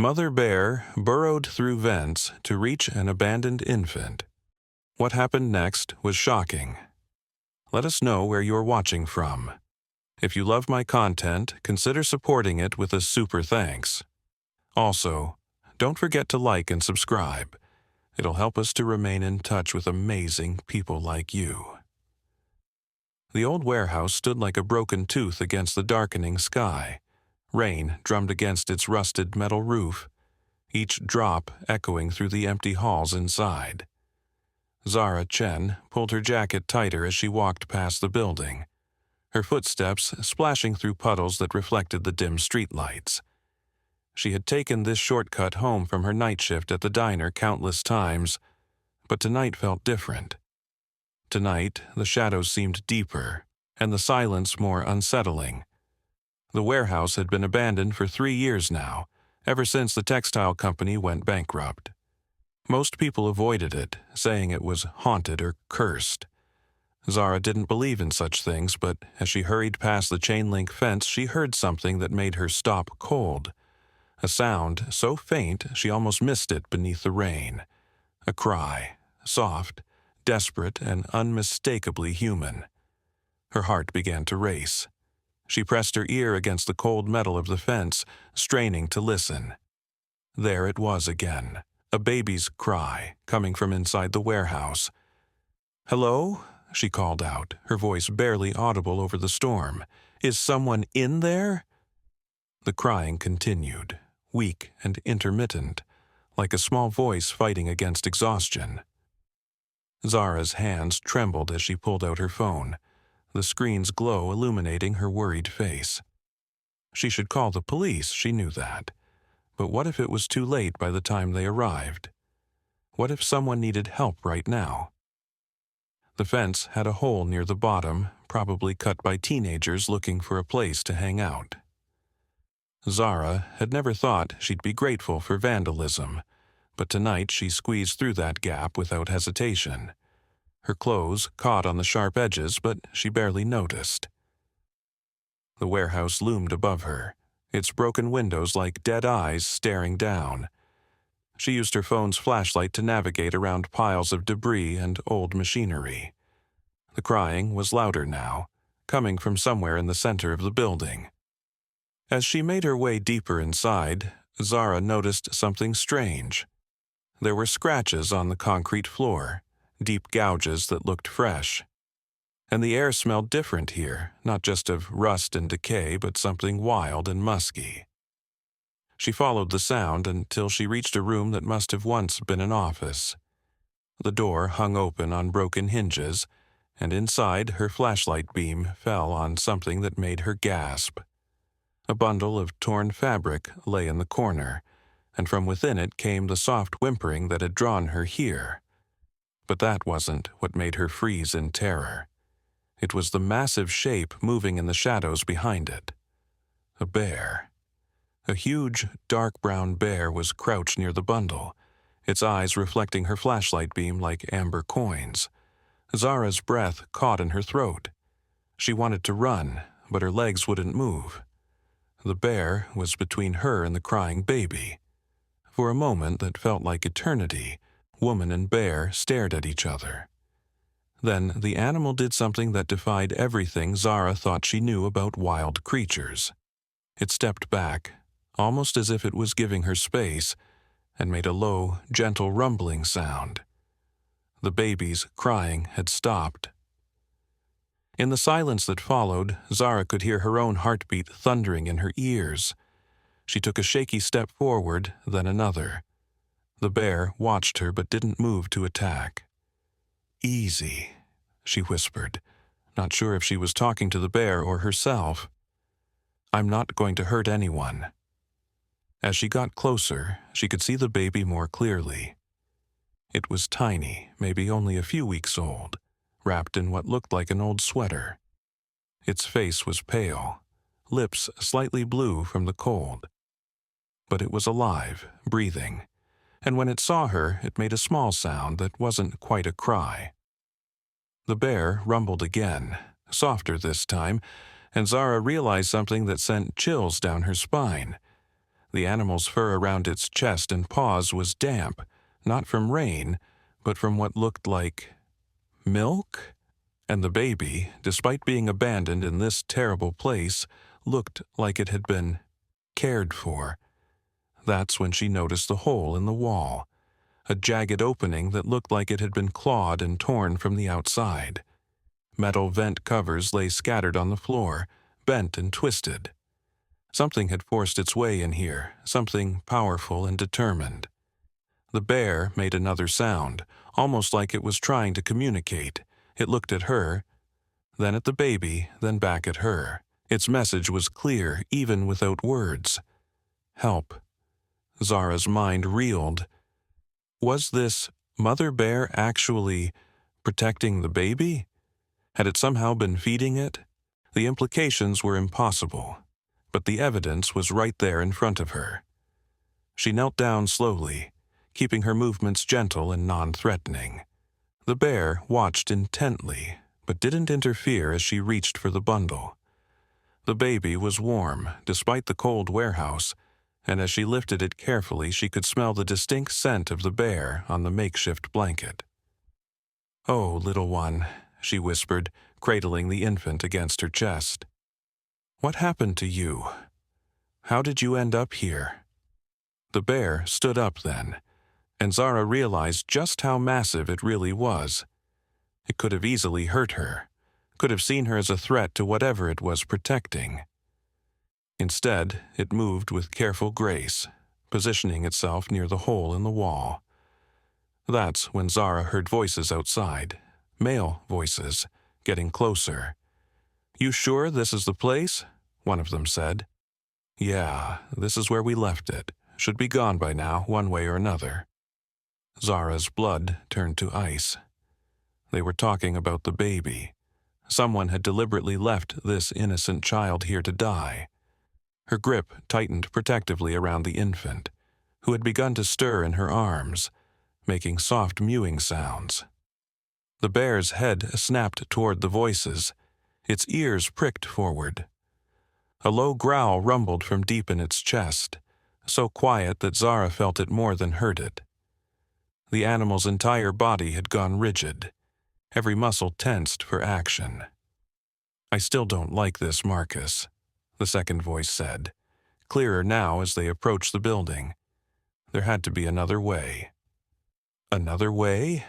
Mother Bear burrowed through vents to reach an abandoned infant. What happened next was shocking. Let us know where you're watching from. If you love my content, consider supporting it with a super thanks. Also, don't forget to like and subscribe. It'll help us to remain in touch with amazing people like you. The old warehouse stood like a broken tooth against the darkening sky. Rain drummed against its rusted metal roof, each drop echoing through the empty halls inside. Zara Chen pulled her jacket tighter as she walked past the building, her footsteps splashing through puddles that reflected the dim streetlights. She had taken this shortcut home from her night shift at the diner countless times, but tonight felt different. Tonight, the shadows seemed deeper, and the silence more unsettling. The warehouse had been abandoned for 3 years now, ever since the textile company went bankrupt. Most people avoided it, saying it was haunted or cursed. Zara didn't believe in such things, but as she hurried past the chain-link fence, she heard something that made her stop cold. A sound so faint she almost missed it beneath the rain. A cry, soft, desperate, and unmistakably human. Her heart began to race. She pressed her ear against the cold metal of the fence, straining to listen. There it was again, a baby's cry, coming from inside the warehouse. "Hello?" she called out, her voice barely audible over the storm. "Is someone in there?" The crying continued, weak and intermittent, like a small voice fighting against exhaustion. Zara's hands trembled as she pulled out her phone, the screen's glow illuminating her worried face. She should call the police, she knew that. But what if it was too late by the time they arrived? What if someone needed help right now? The fence had a hole near the bottom, probably cut by teenagers looking for a place to hang out. Zara had never thought she'd be grateful for vandalism, but tonight she squeezed through that gap without hesitation. Her clothes caught on the sharp edges, but she barely noticed. The warehouse loomed above her, its broken windows like dead eyes staring down. She used her phone's flashlight to navigate around piles of debris and old machinery. The crying was louder now, coming from somewhere in the center of the building. As she made her way deeper inside, Zara noticed something strange. There were scratches on the concrete floor, deep gouges that looked fresh. And the air smelled different here, not just of rust and decay, but something wild and musky. She followed the sound until she reached a room that must have once been an office. The door hung open on broken hinges, and inside her flashlight beam fell on something that made her gasp. A bundle of torn fabric lay in the corner, and from within it came the soft whimpering that had drawn her here. But that wasn't what made her freeze in terror. It was the massive shape moving in the shadows behind it. A bear. A huge, dark brown bear was crouched near the bundle, its eyes reflecting her flashlight beam like amber coins. Zara's breath caught in her throat. She wanted to run, but her legs wouldn't move. The bear was between her and the crying baby. For a moment that felt like eternity, woman and bear stared at each other. Then the animal did something that defied everything Zara thought she knew about wild creatures. It stepped back, almost as if it was giving her space, and made a low, gentle rumbling sound. The baby's crying had stopped. In the silence that followed, Zara could hear her own heartbeat thundering in her ears. She took a shaky step forward, then another. The bear watched her but didn't move to attack. "Easy," she whispered, not sure if she was talking to the bear or herself. "I'm not going to hurt anyone." As she got closer, she could see the baby more clearly. It was tiny, maybe only a few weeks old, wrapped in what looked like an old sweater. Its face was pale, lips slightly blue from the cold. But it was alive, breathing, and when it saw her, it made a small sound that wasn't quite a cry. The bear rumbled again, softer this time, and Zara realized something that sent chills down her spine. The animal's fur around its chest and paws was damp, not from rain, but from what looked like milk? And the baby, despite being abandoned in this terrible place, looked like it had been cared for. That's when she noticed the hole in the wall, a jagged opening that looked like it had been clawed and torn from the outside. Metal vent covers lay scattered on the floor, bent and twisted. Something had forced its way in here, something powerful and determined. The bear made another sound, almost like it was trying to communicate. It looked at her, then at the baby, then back at her. Its message was clear, even without words. Help. Zara's mind reeled. Was this mother bear actually protecting the baby? Had it somehow been feeding it? The implications were impossible, but the evidence was right there in front of her. She knelt down slowly, keeping her movements gentle and non-threatening. The bear watched intently, but didn't interfere as she reached for the bundle. The baby was warm, despite the cold warehouse, and as she lifted it carefully, she could smell the distinct scent of the bear on the makeshift blanket. "Oh, little one," she whispered, cradling the infant against her chest. "What happened to you? How did you end up here?" The bear stood up then, and Zara realized just how massive it really was. It could have easily hurt her, could have seen her as a threat to whatever it was protecting. Instead, it moved with careful grace, positioning itself near the hole in the wall. That's when Zara heard voices outside, male voices, getting closer. "You sure this is the place?" one of them said. "Yeah, this is where we left it. Should be gone by now, one way or another." Zara's blood turned to ice. They were talking about the baby. Someone had deliberately left this innocent child here to die. Her grip tightened protectively around the infant, who had begun to stir in her arms, making soft mewing sounds. The bear's head snapped toward the voices, its ears pricked forward. A low growl rumbled from deep in its chest, so quiet that Zara felt it more than heard it. The animal's entire body had gone rigid, every muscle tensed for action. "I still don't like this, Marcus," the second voice said, clearer now as they approached the building. There had to be another way. Another way?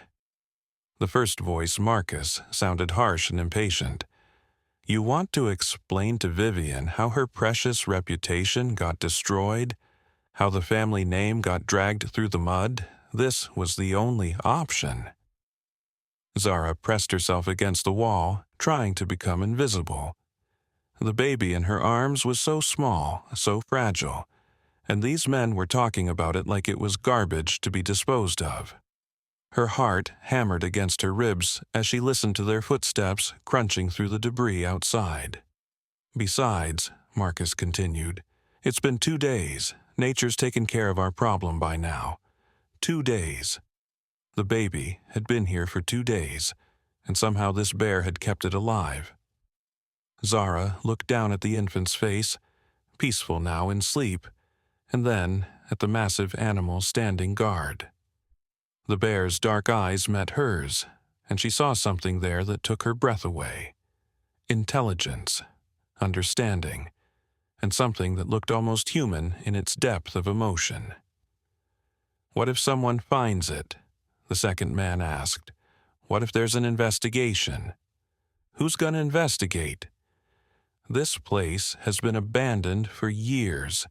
The first voice, Marcus, sounded harsh and impatient. "You want to explain to Vivian how her precious reputation got destroyed? How the family name got dragged through the mud? This was the only option." Zara pressed herself against the wall, trying to become invisible. The baby in her arms was so small, so fragile, and these men were talking about it like it was garbage to be disposed of. Her heart hammered against her ribs as she listened to their footsteps crunching through the debris outside. "Besides," Marcus continued, "it's been 2 days. Nature's taken care of our problem by now. 2 days. The baby had been here for 2 days, and somehow this bear had kept it alive." Zara looked down at the infant's face, peaceful now in sleep, and then at the massive animal standing guard. The bear's dark eyes met hers, and she saw something there that took her breath away. Intelligence, understanding, and something that looked almost human in its depth of emotion. "What if someone finds it?" the second man asked. "What if there's an investigation? Who's going to investigate? This place has been abandoned for years.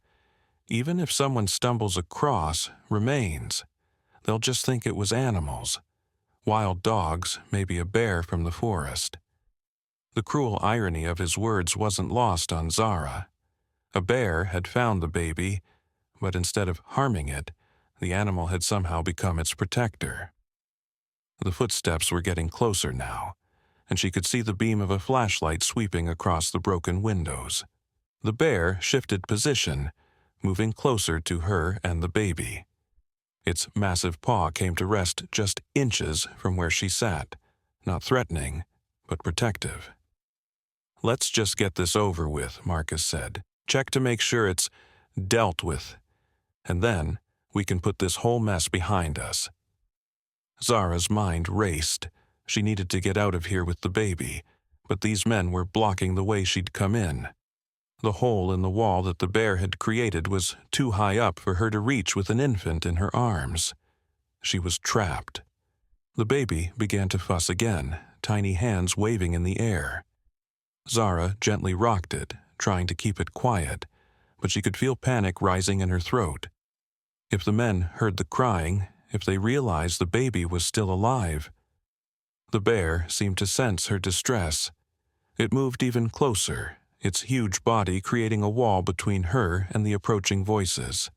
Even if someone stumbles across remains, they'll just think it was animals. Wild dogs, maybe a bear from the forest." The cruel irony of his words wasn't lost on Zara. A bear had found the baby, but instead of harming it, the animal had somehow become its protector. The footsteps were getting closer now, and she could see the beam of a flashlight sweeping across the broken windows. The bear shifted position, moving closer to her and the baby. Its massive paw came to rest just inches from where she sat, not threatening, but protective. "Let's just get this over with," Marcus said. "Check to make sure it's dealt with and then we can put this whole mess behind us." Zara's mind raced. She needed to get out of here with the baby, but these men were blocking the way she'd come in. The hole in the wall that the bear had created was too high up for her to reach with an infant in her arms. She was trapped. The baby began to fuss again, tiny hands waving in the air. Zara gently rocked it, trying to keep it quiet, but she could feel panic rising in her throat. If the men heard the crying, if they realized the baby was still alive. The bear seemed to sense her distress. It moved even closer, its huge body creating a wall between her and the approaching voices.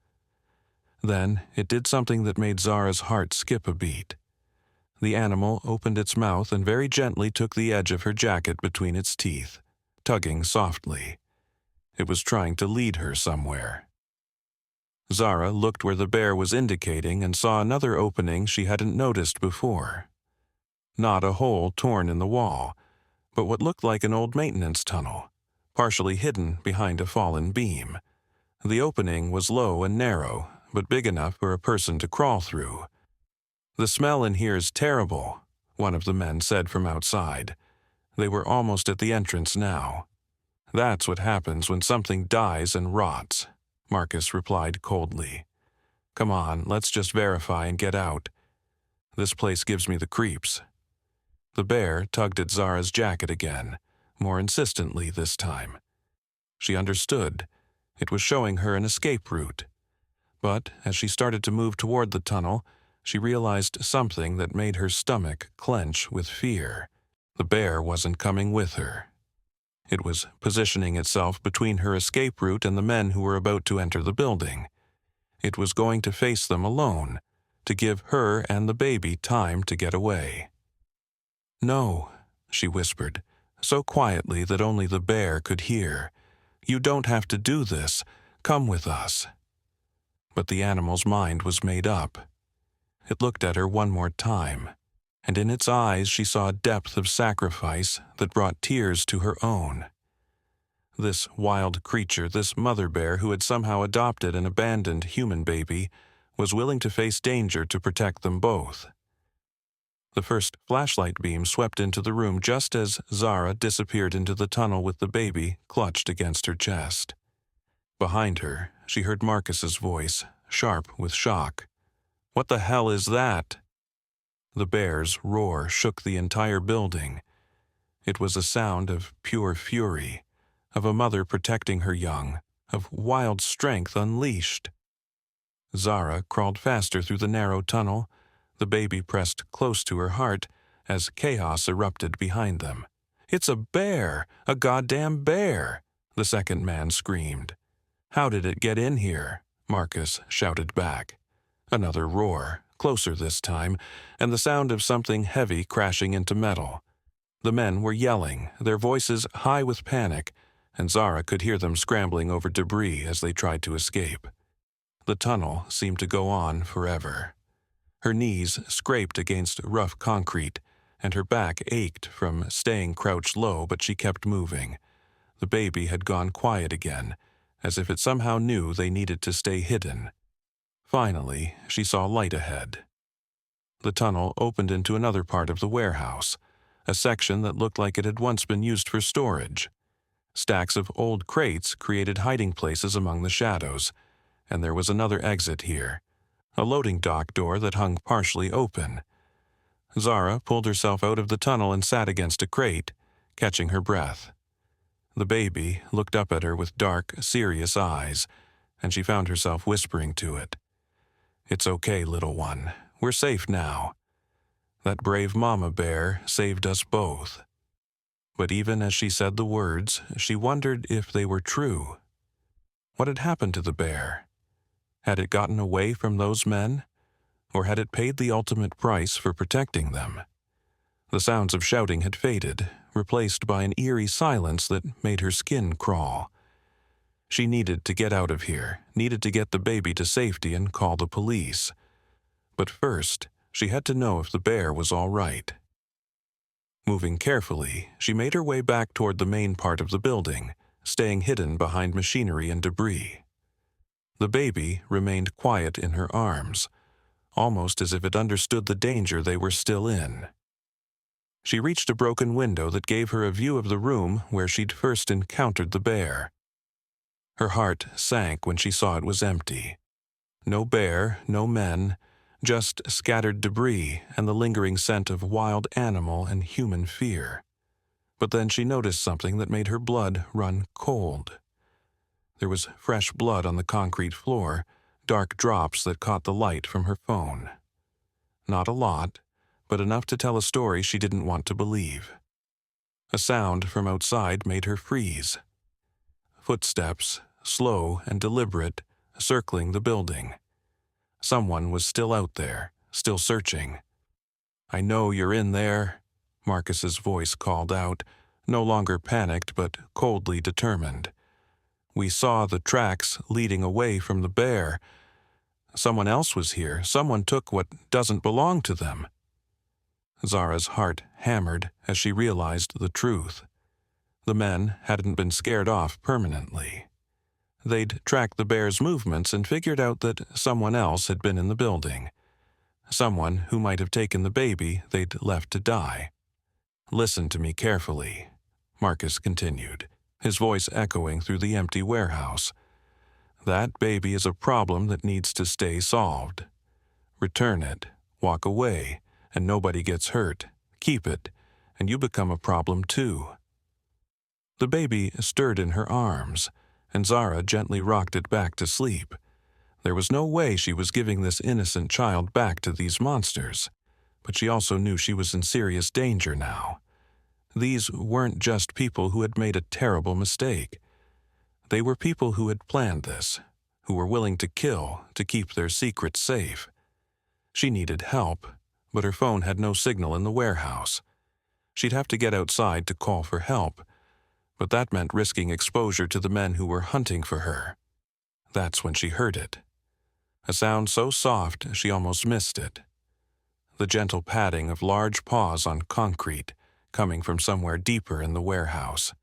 Then it did something that made Zara's heart skip a beat. The animal opened its mouth and very gently took the edge of her jacket between its teeth, tugging softly. It was trying to lead her somewhere. Zara looked where the bear was indicating and saw another opening she hadn't noticed before. Not a hole torn in the wall, but what looked like an old maintenance tunnel, partially hidden behind a fallen beam. The opening was low and narrow, but big enough for a person to crawl through. "The smell in here is terrible," one of the men said from outside. They were almost at the entrance now. "That's what happens when something dies and rots," Marcus replied coldly. "Come on, let's just verify and get out. This place gives me the creeps." The bear tugged at Zara's jacket again, more insistently this time. She understood. It was showing her an escape route. But as she started to move toward the tunnel, she realized something that made her stomach clench with fear. The bear wasn't coming with her. It was positioning itself between her escape route and the men who were about to enter the building. It was going to face them alone, to give her and the baby time to get away. "No," she whispered, so quietly that only the bear could hear. "You don't have to do this. Come with us." But the animal's mind was made up. It looked at her one more time, and in its eyes she saw a depth of sacrifice that brought tears to her own. This wild creature, this mother bear who had somehow adopted an abandoned human baby, was willing to face danger to protect them both. The first flashlight beam swept into the room just as Zara disappeared into the tunnel with the baby clutched against her chest. Behind her, she heard Marcus's voice, sharp with shock. "What the hell is that?" The bear's roar shook the entire building. It was a sound of pure fury, of a mother protecting her young, of wild strength unleashed. Zara crawled faster through the narrow tunnel, the baby pressed close to her heart as chaos erupted behind them. "It's a bear! A goddamn bear!" the second man screamed. "How did it get in here?" Marcus shouted back. Another roar, closer this time, and the sound of something heavy crashing into metal. The men were yelling, their voices high with panic, and Zara could hear them scrambling over debris as they tried to escape. The tunnel seemed to go on forever. Her knees scraped against rough concrete, and her back ached from staying crouched low, but she kept moving. The baby had gone quiet again, as if it somehow knew they needed to stay hidden. Finally, she saw light ahead. The tunnel opened into another part of the warehouse, a section that looked like it had once been used for storage. Stacks of old crates created hiding places among the shadows, and there was another exit here, a loading dock door that hung partially open. Zara pulled herself out of the tunnel and sat against a crate, catching her breath. The baby looked up at her with dark, serious eyes, and she found herself whispering to it. "It's okay, little one. We're safe now. That brave mama bear saved us both." But even as she said the words, she wondered if they were true. What had happened to the bear? Had it gotten away from those men? Or had it paid the ultimate price for protecting them? The sounds of shouting had faded, replaced by an eerie silence that made her skin crawl. She needed to get out of here, needed to get the baby to safety and call the police. But first, she had to know if the bear was all right. Moving carefully, she made her way back toward the main part of the building, staying hidden behind machinery and debris. The baby remained quiet in her arms, almost as if it understood the danger they were still in. She reached a broken window that gave her a view of the room where she'd first encountered the bear. Her heart sank when she saw it was empty. No bear, no men, just scattered debris and the lingering scent of wild animal and human fear. But then she noticed something that made her blood run cold. There was fresh blood on the concrete floor, dark drops that caught the light from her phone. Not a lot, but enough to tell a story she didn't want to believe. A sound from outside made her freeze. Footsteps, slow and deliberate, circling the building. Someone was still out there, still searching. "I know you're in there," Marcus's voice called out, no longer panicked but coldly determined. "We saw the tracks leading away from the bear. Someone else was here. Someone took what doesn't belong to them." Zara's heart hammered as she realized the truth. The men hadn't been scared off permanently. They'd tracked the bear's movements and figured out that someone else had been in the building. Someone who might have taken the baby they'd left to die. "Listen to me carefully," Marcus continued, his voice echoing through the empty warehouse. "That baby is a problem that needs to stay solved. Return it, walk away, and nobody gets hurt. Keep it, and you become a problem too." The baby stirred in her arms, and Zara gently rocked it back to sleep. There was no way she was giving this innocent child back to these monsters, but she also knew she was in serious danger now. These weren't just people who had made a terrible mistake. They were people who had planned this, who were willing to kill to keep their secrets safe. She needed help, but her phone had no signal in the warehouse. She'd have to get outside to call for help, but that meant risking exposure to the men who were hunting for her. That's when she heard it. A sound so soft she almost missed it. The gentle padding of large paws on concrete, coming from somewhere deeper in the warehouse.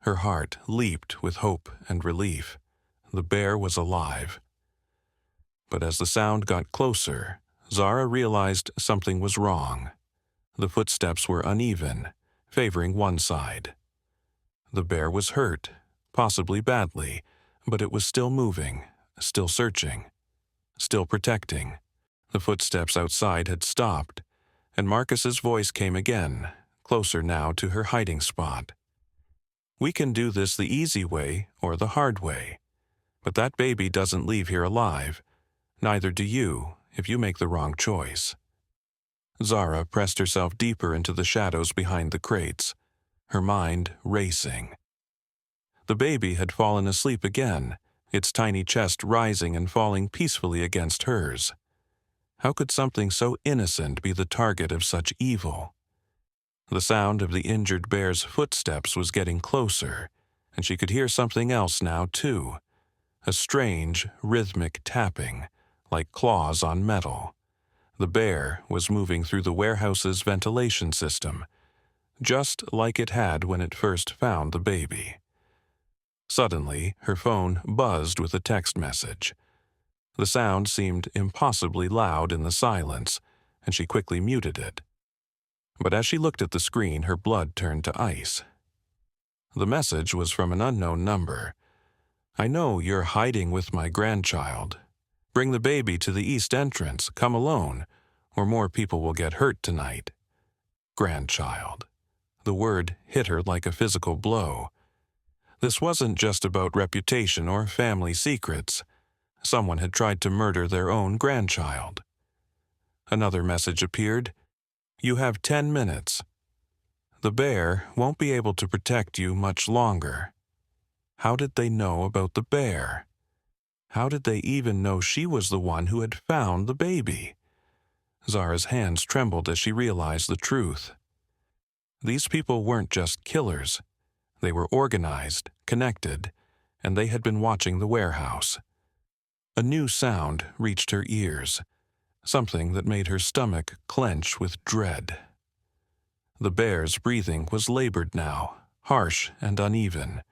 Her heart leaped with hope and relief. The bear was alive. But as the sound got closer, Zara realized something was wrong. The footsteps were uneven, favoring one side. The bear was hurt, possibly badly, but it was still moving, still searching, still protecting. The footsteps outside had stopped, and Marcus's voice came again, closer now to her hiding spot. "We can do this the easy way or the hard way, but that baby doesn't leave here alive. Neither do you if you make the wrong choice." Zara pressed herself deeper into the shadows behind the crates, her mind racing. The baby had fallen asleep again, its tiny chest rising and falling peacefully against hers. How could something so innocent be the target of such evil? The sound of the injured bear's footsteps was getting closer, and she could hear something else now, too. A strange, rhythmic tapping, like claws on metal. The bear was moving through the warehouse's ventilation system, just like it had when it first found the baby. Suddenly, her phone buzzed with a text message. The sound seemed impossibly loud in the silence, and she quickly muted it. But as she looked at the screen, her blood turned to ice. The message was from an unknown number. "I know you're hiding with my grandchild. Bring the baby to the east entrance, come alone, or more people will get hurt tonight." Grandchild. The word hit her like a physical blow. This wasn't just about reputation or family secrets. Someone had tried to murder their own grandchild. Another message appeared. "You have 10 minutes. The bear won't be able to protect you much longer." How did they know about the bear? How did they even know she was the one who had found the baby? Zara's hands trembled as she realized the truth. These people weren't just killers. They were organized, connected, and they had been watching the warehouse. A new sound reached her ears, something that made her stomach clench with dread. The bear's breathing was labored now, harsh and uneven.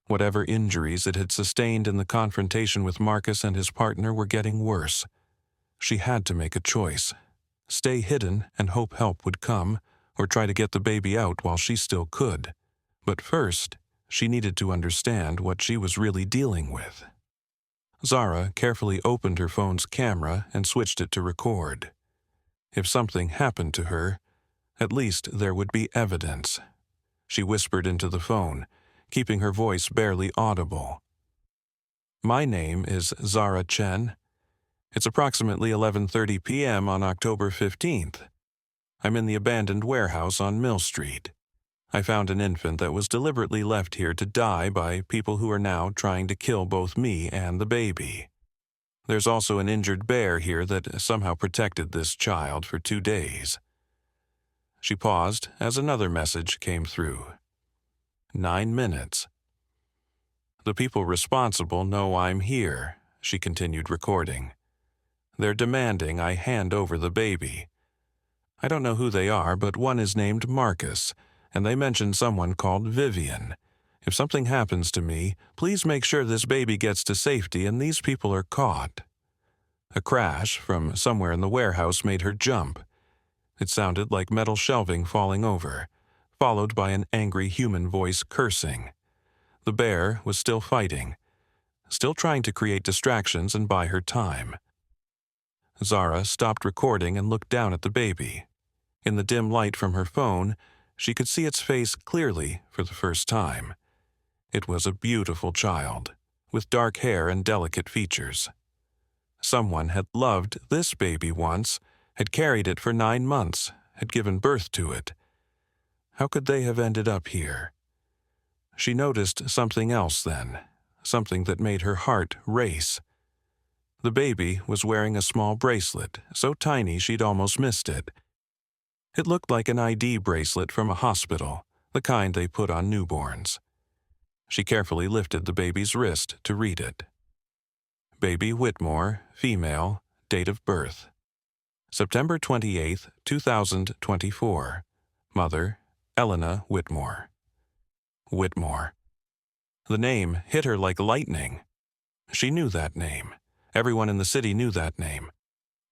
Whatever injuries it had sustained in the confrontation with Marcus and his partner were getting worse. She had to make a choice: stay hidden and hope help would come, or try to get the baby out while she still could. But first, she needed to understand what she was really dealing with. Zara carefully opened her phone's camera and switched it to record. If something happened to her, at least there would be evidence. She whispered into the phone, keeping her voice barely audible. "My name is Zara Chen. It's approximately 11:30 p.m. on October 15th. I'm in the abandoned warehouse on Mill Street. I found an infant that was deliberately left here to die by people who are now trying to kill both me and the baby. There's also an injured bear here that somehow protected this child for 2 days." She paused as another message came through. 9 minutes. "The people responsible know I'm here," she continued recording. "They're demanding I hand over the baby. I don't know who they are, but one is named Marcus, and they mentioned someone called Vivian. If something happens to me, please make sure this baby gets to safety and these people are caught." A crash from somewhere in the warehouse made her jump. It sounded like metal shelving falling over, followed by an angry human voice cursing. The bear was still fighting, still trying to create distractions and buy her time. Zara stopped recording and looked down at the baby. In the dim light from her phone, she could see its face clearly for the first time. It was a beautiful child, with dark hair and delicate features. Someone had loved this baby once, had carried it for 9 months, had given birth to it. How could they have ended up here? She noticed something else then, something that made her heart race. The baby was wearing a small bracelet, so tiny she'd almost missed it. It looked like an ID bracelet from a hospital, the kind they put on newborns. She carefully lifted the baby's wrist to read it. Baby Whitmore, female, date of birth: September 28, 2024. Mother, Elena Whitmore. Whitmore. The name hit her like lightning. She knew that name. Everyone in the city knew that name.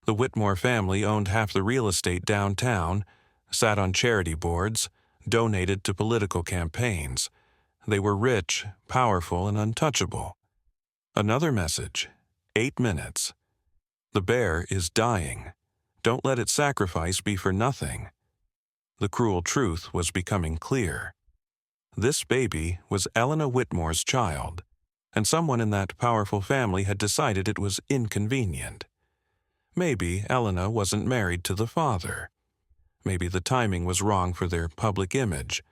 The Whitmore family owned half the real estate downtown, sat on charity boards, donated to political campaigns. They were rich, powerful, and untouchable. Another message: 8 minutes. The bear is dying. Don't let its sacrifice be for nothing. The cruel truth was becoming clear. This baby was Elena Whitmore's child, and someone in that powerful family had decided it was inconvenient. Maybe Elena wasn't married to the father. Maybe the timing was wrong for their public image.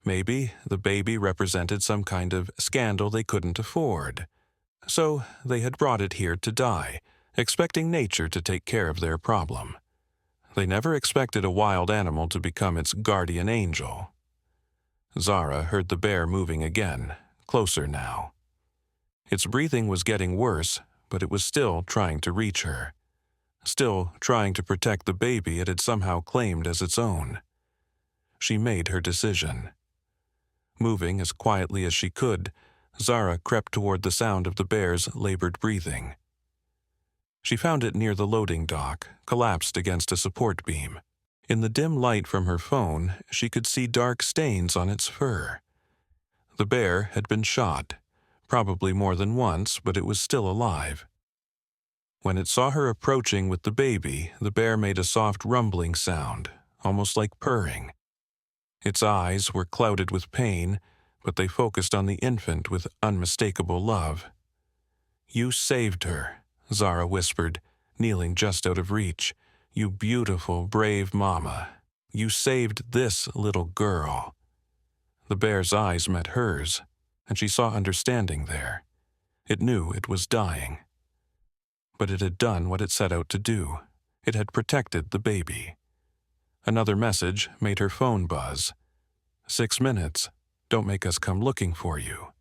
Maybe the baby represented some kind of scandal they couldn't afford. So they had brought it here to die, expecting nature to take care of their problem. They never expected a wild animal to become its guardian angel. Zara heard the bear moving again, closer now. Its breathing was getting worse, but it was still trying to reach her. Still trying to protect the baby it had somehow claimed as its own. She made her decision. Moving as quietly as she could, Zara crept toward the sound of the bear's labored breathing. She found it near the loading dock, collapsed against a support beam. In the dim light from her phone, she could see dark stains on its fur. The bear had been shot, probably more than once, but it was still alive. When it saw her approaching with the baby, the bear made a soft rumbling sound, almost like purring. Its eyes were clouded with pain, but they focused on the infant with unmistakable love. "You saved her," Zara whispered, kneeling just out of reach. "You beautiful, brave mama. You saved this little girl." The bear's eyes met hers, and she saw understanding there. It knew it was dying. But it had done what it set out to do. It had protected the baby. Another message made her phone buzz. 6 minutes. Don't make us come looking for you.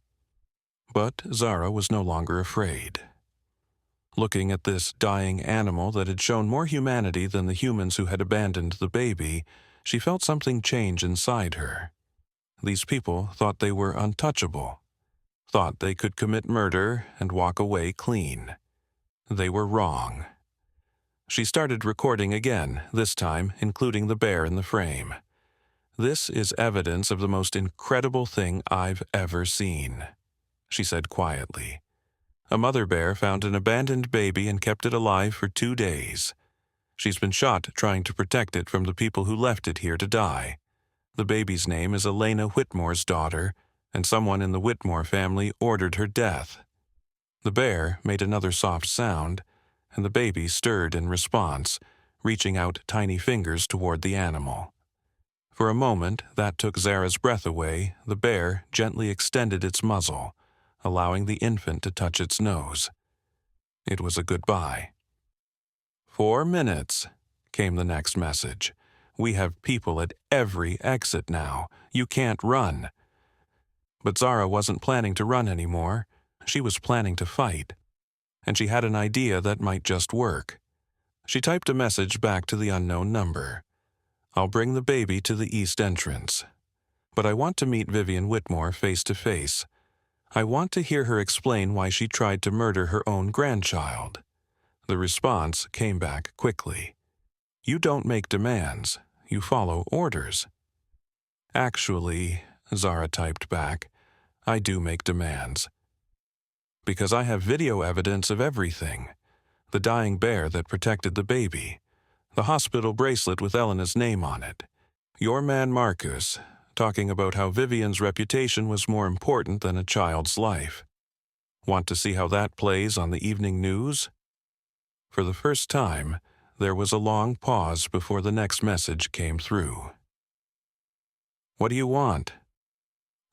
But Zara was no longer afraid. Looking at this dying animal that had shown more humanity than the humans who had abandoned the baby, she felt something change inside her. These people thought they were untouchable. thought they could commit murder and walk away clean. They were wrong. She started recording again, this time including the bear in the frame. "This is evidence of the most incredible thing I've ever seen," she said quietly. "A mother bear found an abandoned baby and kept it alive for 2 days. She's been shot trying to protect it from the people who left it here to die. The baby's name is Elena Whitmore's daughter, and someone in the Whitmore family ordered her death." The bear made another soft sound, and the baby stirred in response, reaching out tiny fingers toward the animal. For a moment, that took Zara's breath away. The bear gently extended its muzzle, allowing the infant to touch its nose. It was a goodbye. 4 minutes, came the next message. "We have people at every exit now. You can't run." But Zara wasn't planning to run anymore. She was planning to fight. And she had an idea that might just work. She typed a message back to the unknown number. "I'll bring the baby to the east entrance. But I want to meet Vivian Whitmore face to face. I want to hear her explain why she tried to murder her own grandchild." The response came back quickly. "You don't make demands. You follow orders." "Actually," Zara typed back, "I do make demands. Because I have video evidence of everything. The dying bear that protected the baby. The hospital bracelet with Elena's name on it. Your man Marcus, talking about how Vivian's reputation was more important than a child's life. Want to see how that plays on the evening news?" For the first time, there was a long pause before the next message came through. "What do you want?"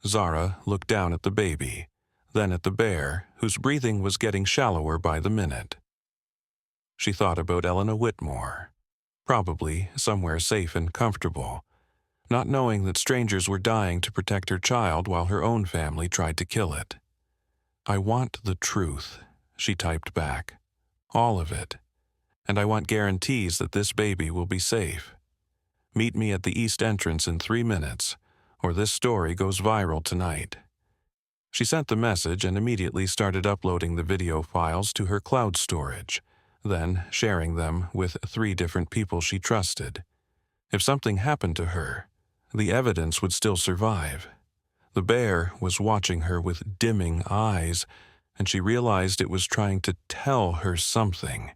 Zara looked down at the baby, then at the bear, whose breathing was getting shallower by the minute. She thought about Elena Whitmore, probably somewhere safe and comfortable, not knowing that strangers were dying to protect her child while her own family tried to kill it. "I want the truth," she typed back. "All of it. And I want guarantees that this baby will be safe. Meet me at the east entrance in 3 minutes, or this story goes viral tonight." She sent the message and immediately started uploading the video files to her cloud storage, then sharing them with 3 different people she trusted. If something happened to her, the evidence would still survive. The bear was watching her with dimming eyes, and she realized it was trying to tell her something.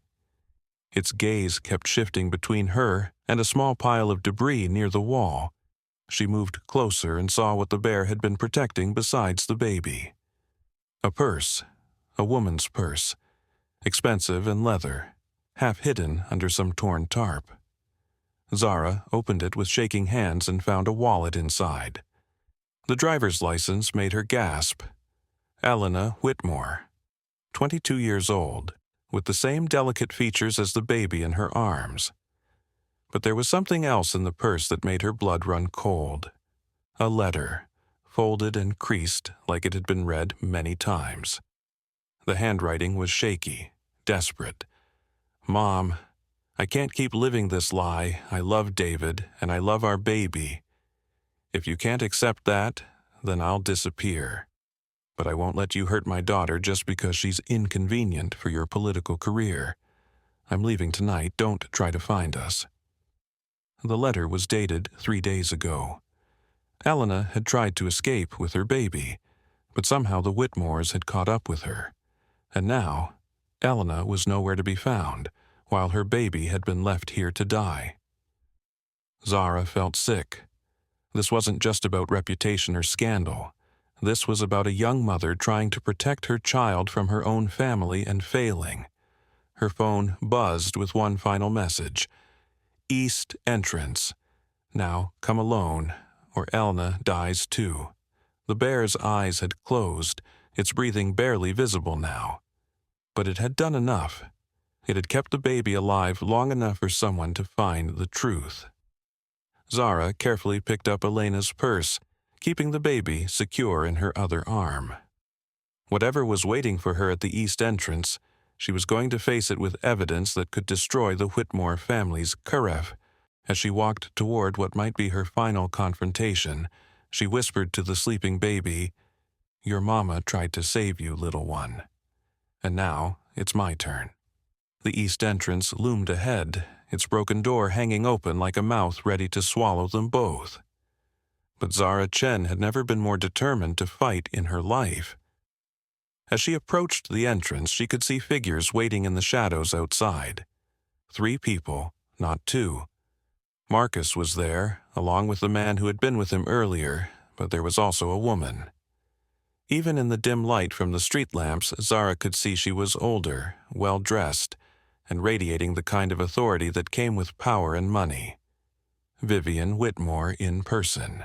Its gaze kept shifting between her and a small pile of debris near the wall. She moved closer and saw what the bear had been protecting besides the baby. A purse, a woman's purse, expensive and leather, half hidden under some torn tarp. Zara opened it with shaking hands and found a wallet inside. The driver's license made her gasp. Elena Whitmore, 22 years old, with the same delicate features as the baby in her arms. But there was something else in the purse that made her blood run cold. A letter, folded and creased like it had been read many times. The handwriting was shaky, desperate. "Mom, I can't keep living this lie. I love David, and I love our baby. If you can't accept that, then I'll disappear. But I won't let you hurt my daughter just because she's inconvenient for your political career. I'm leaving tonight. Don't try to find us." The letter was dated 3 days ago. Elena had tried to escape with her baby, but somehow the Whitmores had caught up with her. And now, Elena was nowhere to be found, while her baby had been left here to die. Zara felt sick. This wasn't just about reputation or scandal. This was about a young mother trying to protect her child from her own family and failing. Her phone buzzed with one final message. "East entrance. Now come alone, or Elena dies too." The bear's eyes had closed, its breathing barely visible now. But it had done enough. It had kept the baby alive long enough for someone to find the truth. Zara carefully picked up Elena's purse, keeping the baby secure in her other arm. Whatever was waiting for her at the east entrance, she was going to face it with evidence that could destroy the Whitmore family's Karef. As she walked toward what might be her final confrontation, she whispered to the sleeping baby, your mama tried to save you, little one. And now it's my turn." The east entrance loomed ahead, its broken door hanging open like a mouth ready to swallow them both. But Zara Chen had never been more determined to fight in her life. As she approached the entrance, she could see figures waiting in the shadows outside. 3 people, not 2. Marcus was there, along with the man who had been with him earlier, but there was also a woman. Even in the dim light from the street lamps, Zara could see she was older, well-dressed, and radiating the kind of authority that came with power and money. Vivian Whitmore in person.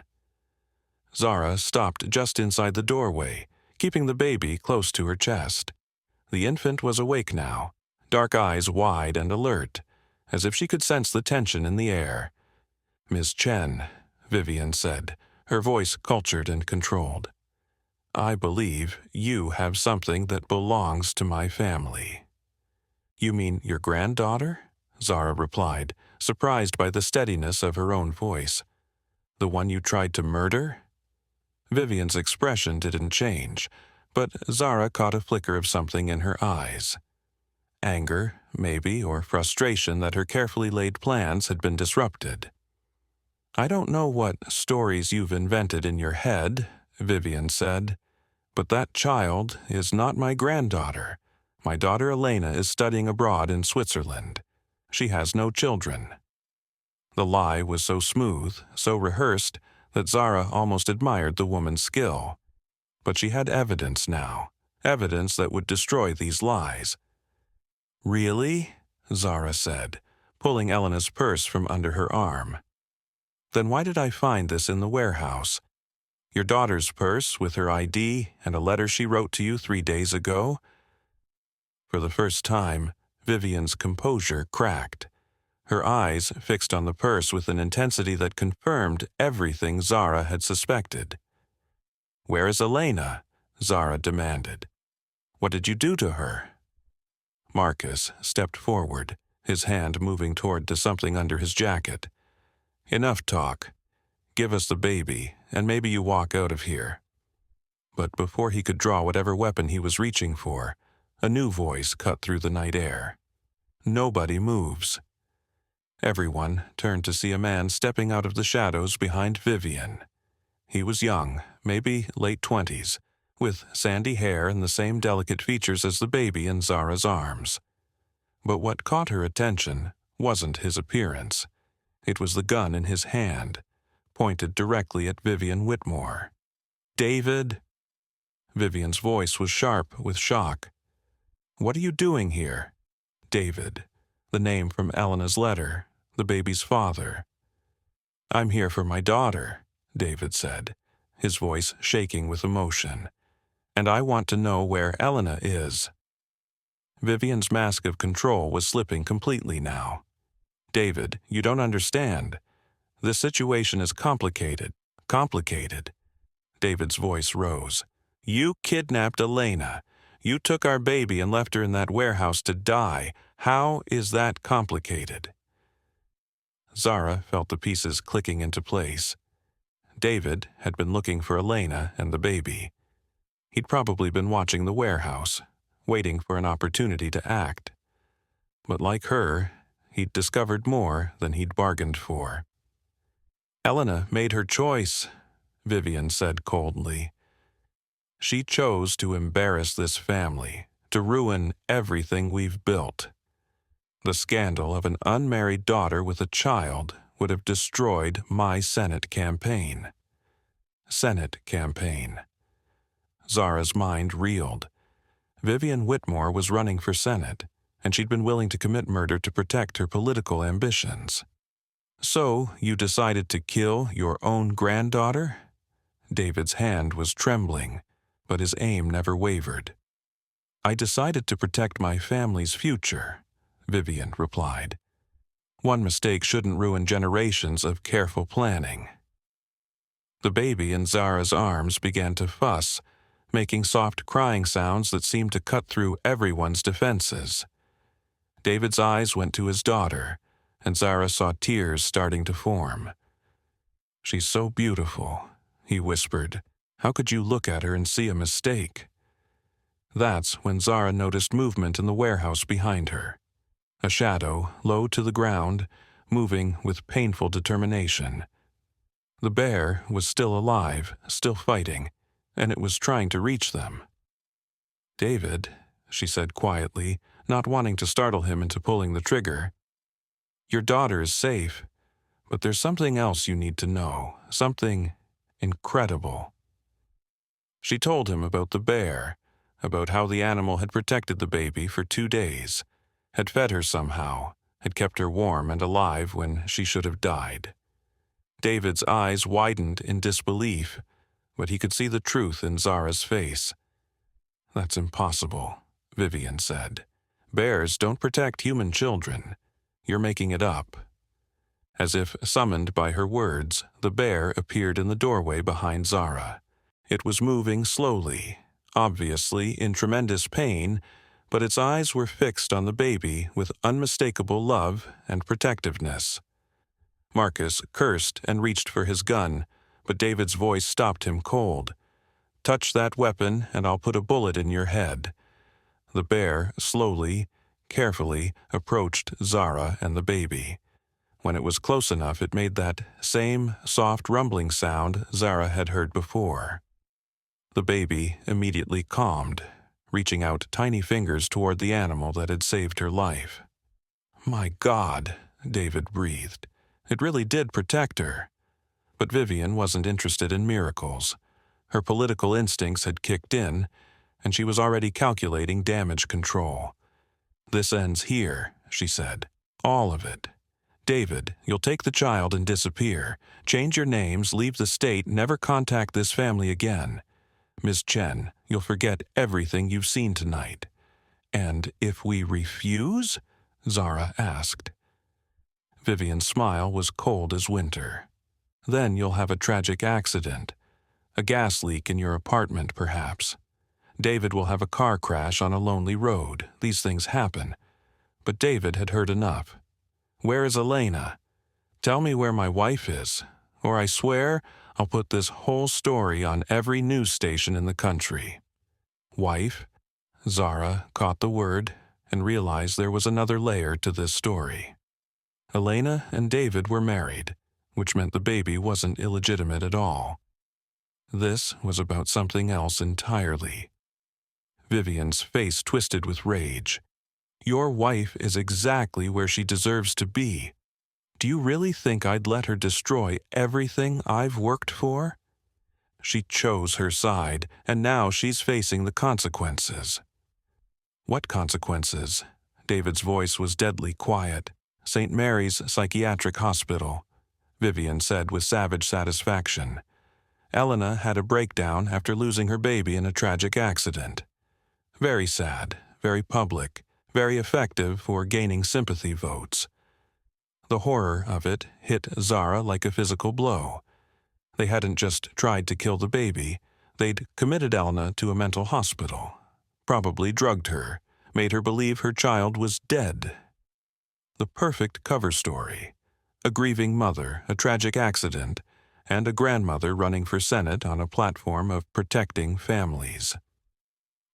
Zara stopped just inside the doorway, keeping the baby close to her chest. The infant was awake now, dark eyes wide and alert, as if she could sense the tension in the air. "Miss Chen," Vivian said, her voice cultured and controlled. "I believe you have something that belongs to my family." "You mean your granddaughter?" Zara replied, surprised by the steadiness of her own voice. "The one you tried to murder?" Vivian's expression didn't change, but Zara caught a flicker of something in her eyes. Anger, maybe, or frustration that her carefully laid plans had been disrupted. "I don't know what stories you've invented in your head," Vivian said, "but that child is not my granddaughter. My daughter Elena is studying abroad in Switzerland. She has no children." The lie was so smooth, so rehearsed, that Zara almost admired the woman's skill. But she had evidence now, evidence that would destroy these lies. "Really?" Zara said, pulling Elena's purse from under her arm. "Then why did I find this in the warehouse? Your daughter's purse with her ID and a letter she wrote to you 3 days ago?" For the first time, Vivian's composure cracked. Her eyes fixed on the purse with an intensity that confirmed everything Zara had suspected. "Where is Elena?" Zara demanded. "What did you do to her?" Marcus stepped forward, his hand moving toward to something under his jacket. "Enough talk. Give us the baby, and maybe you walk out of here." But before he could draw whatever weapon he was reaching for, a new voice cut through the night air. "Nobody moves." Everyone turned to see a man stepping out of the shadows behind Vivian. He was young, maybe late 20s, with sandy hair and the same delicate features as the baby in Zara's arms. But what caught her attention wasn't his appearance. It was the gun in his hand, pointed directly at Vivian Whitmore. "David!" Vivian's voice was sharp with shock. "What are you doing here?" David, the name from Elena's letter, the baby's father. "I'm here for my daughter," David said, his voice shaking with emotion. "And I want to know where Elena is." Vivian's mask of control was slipping completely now. "David, you don't understand. This situation is complicated. Complicated." David's voice rose. "You kidnapped Elena. You took our baby and left her in that warehouse to die. How is that complicated?" Zara felt the pieces clicking into place. David had been looking for Elena and the baby. He'd probably been watching the warehouse, waiting for an opportunity to act. But like her, he'd discovered more than he'd bargained for. "Elena made her choice," Vivian said coldly. "She chose to embarrass this family, to ruin everything we've built. The scandal of an unmarried daughter with a child would have destroyed my Senate campaign." Senate campaign. Zara's mind reeled. Vivian Whitmore was running for Senate, and she'd been willing to commit murder to protect her political ambitions. "So you decided to kill your own granddaughter?" David's hand was trembling, but his aim never wavered. "I decided to protect my family's future," Vivian replied. "One mistake shouldn't ruin generations of careful planning." The baby in Zara's arms began to fuss, making soft crying sounds that seemed to cut through everyone's defenses. David's eyes went to his daughter, and Zara saw tears starting to form. "She's so beautiful," he whispered, How could you look at her and see a mistake? That's when Zara noticed movement in the warehouse behind her. A shadow, low to the ground, moving with painful determination. The bear was still alive, still fighting, and it was trying to reach them. "David," she said quietly, not wanting to startle him into pulling the trigger, "your daughter is safe, but there's something else you need to know, something incredible." She told him about the bear, about how the animal had protected the baby for 2 days, had fed her somehow, had kept her warm and alive when she should have died. David's eyes widened in disbelief, but he could see the truth in Zara's face. "That's impossible," Vivian said. "Bears don't protect human children. You're making it up." As if summoned by her words, the bear appeared in the doorway behind Zara. It was moving slowly, obviously in tremendous pain, but its eyes were fixed on the baby with unmistakable love and protectiveness. Marcus cursed and reached for his gun, but David's voice stopped him cold. "Touch that weapon and I'll put a bullet in your head." The bear slowly, carefully approached Zara and the baby. When it was close enough, it made that same soft rumbling sound Zara had heard before. The baby immediately calmed, reaching out tiny fingers toward the animal that had saved her life. "My God," David breathed. It really did protect her. But Vivian wasn't interested in miracles. Her political instincts had kicked in, and she was already calculating damage control. "This ends here," she said. "All of it. David, you'll take the child and disappear. Change your names, leave the state, never contact this family again. Miss Chen, you'll forget everything you've seen tonight." "And if we refuse?" Zara asked. Vivian's smile was cold as winter. "Then you'll have a tragic accident. A gas leak in your apartment, perhaps. David will have a car crash on a lonely road. These things happen." But David had heard enough. "Where is Elena? Tell me where my wife is, or I swear I'll put this whole story on every news station in the country." "Wife?" Zara caught the word and realized there was another layer to this story. Elena and David were married, which meant the baby wasn't illegitimate at all. This was about something else entirely. Vivian's face twisted with rage. "Your wife is exactly where she deserves to be. Do you really think I'd let her destroy everything I've worked for?" She chose her side, and now she's facing the consequences. "What consequences?" David's voice was deadly quiet. "St. Mary's Psychiatric Hospital," Vivian said with savage satisfaction. "Elena had a breakdown after losing her baby in a tragic accident. Very sad, very public, very effective for gaining sympathy votes. The horror of it hit Zara like a physical blow. They hadn't just tried to kill the baby, they'd committed Elena to a mental hospital, probably drugged her, made her believe her child was dead. The perfect cover story. A grieving mother, a tragic accident, and a grandmother running for Senate on a platform of protecting families.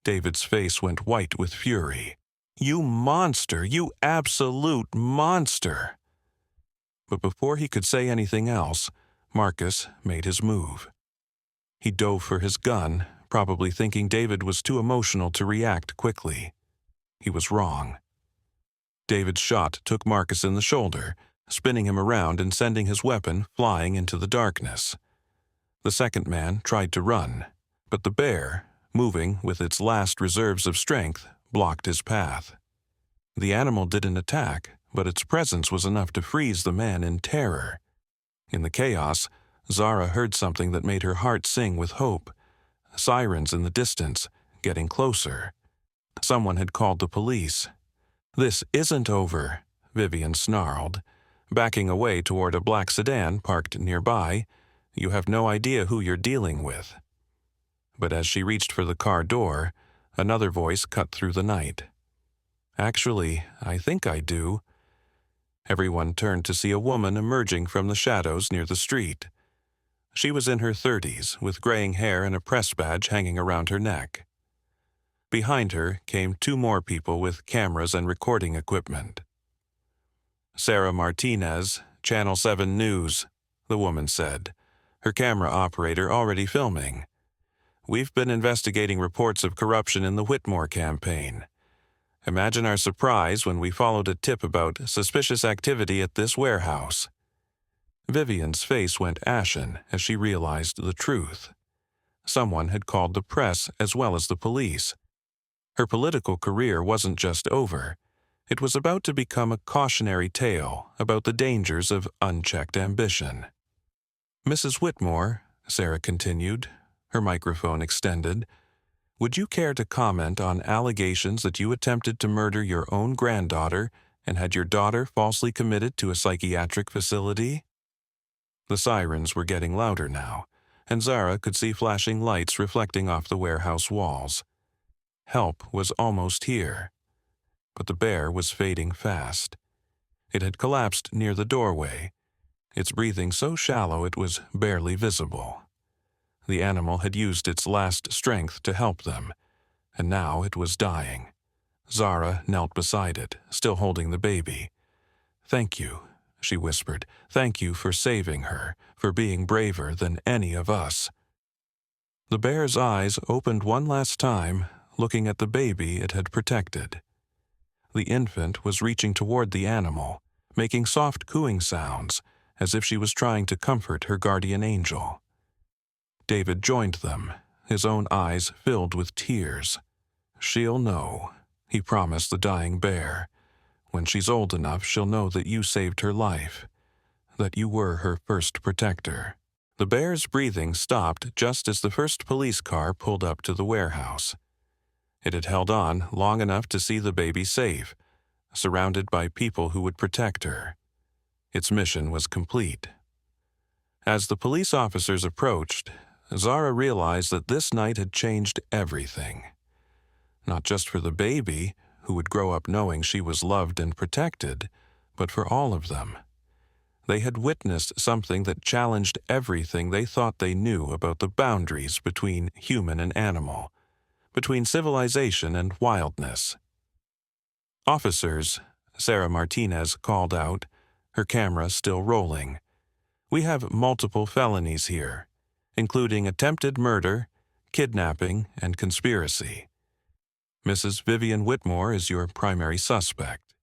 David's face went white with fury. "You monster! You absolute monster!" But before he could say anything else, Marcus made his move. He dove for his gun, probably thinking David was too emotional to react quickly. He was wrong. David's shot took Marcus in the shoulder, spinning him around and sending his weapon flying into the darkness. The second man tried to run, but the bear, moving with its last reserves of strength, blocked his path. The animal didn't attack, but its presence was enough to freeze the man in terror. In the chaos, Zara heard something that made her heart sing with hope. Sirens in the distance, getting closer. Someone had called the police. "This isn't over," Vivian snarled, backing away toward a black sedan parked nearby. "You have no idea who you're dealing with." But as she reached for the car door, another voice cut through the night. "Actually, I think I do." Everyone turned to see a woman emerging from the shadows near the street. She was in her 30s, with graying hair and a press badge hanging around her neck. Behind her came two more people with cameras and recording equipment. "Sarah Martinez, Channel 7 News," the woman said, her camera operator already filming. "We've been investigating reports of corruption in the Whitmore campaign. Imagine our surprise when we followed a tip about suspicious activity at this warehouse." Vivian's face went ashen as she realized the truth. Someone had called the press as well as the police. Her political career wasn't just over. It was about to become a cautionary tale about the dangers of unchecked ambition. "Mrs. Whitmore," Sarah continued, her microphone extended, "would you care to comment on allegations that you attempted to murder your own granddaughter and had your daughter falsely committed to a psychiatric facility?" The sirens were getting louder now, and Zara could see flashing lights reflecting off the warehouse walls. Help was almost here. But the bear was fading fast. It had collapsed near the doorway, its breathing so shallow it was barely visible. The animal had used its last strength to help them, and now it was dying. Zara knelt beside it, still holding the baby. "Thank you," she whispered. "Thank you for saving her, for being braver than any of us." The bear's eyes opened one last time, looking at the baby it had protected. The infant was reaching toward the animal, making soft cooing sounds, as if she was trying to comfort her guardian angel. David joined them, his own eyes filled with tears. "She'll know," he promised the dying bear. "When she's old enough, she'll know that you saved her life, that you were her first protector." The bear's breathing stopped just as the first police car pulled up to the warehouse. It had held on long enough to see the baby safe, surrounded by people who would protect her. Its mission was complete. As the police officers approached, Zara realized that this night had changed everything. Not just for the baby, who would grow up knowing she was loved and protected, but for all of them. They had witnessed something that challenged everything they thought they knew about the boundaries between human and animal, between civilization and wildness. "Officers," Sarah Martinez called out, her camera still rolling. "We have multiple felonies here, including attempted murder, kidnapping, and conspiracy. Mrs. Vivian Whitmore is your primary suspect."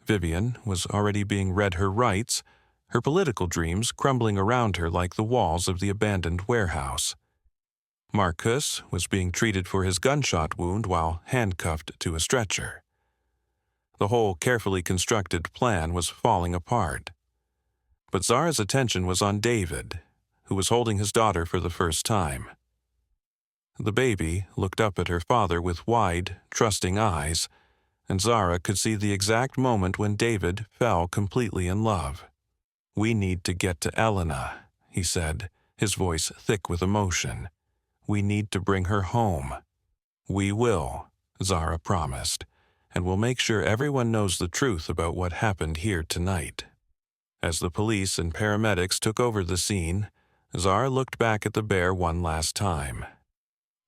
Vivian was already being read her rights, her political dreams crumbling around her like the walls of the abandoned warehouse. Marcus was being treated for his gunshot wound while handcuffed to a stretcher. The whole carefully constructed plan was falling apart. But Zara's attention was on David, who was holding his daughter for the first time. The baby looked up at her father with wide, trusting eyes, and Zara could see the exact moment when David fell completely in love. "We need to get to Elena," he said, his voice thick with emotion. "We need to bring her home." "We will," Zara promised, "and we'll make sure everyone knows the truth about what happened here tonight." As the police and paramedics took over the scene, Zara looked back at the bear one last time.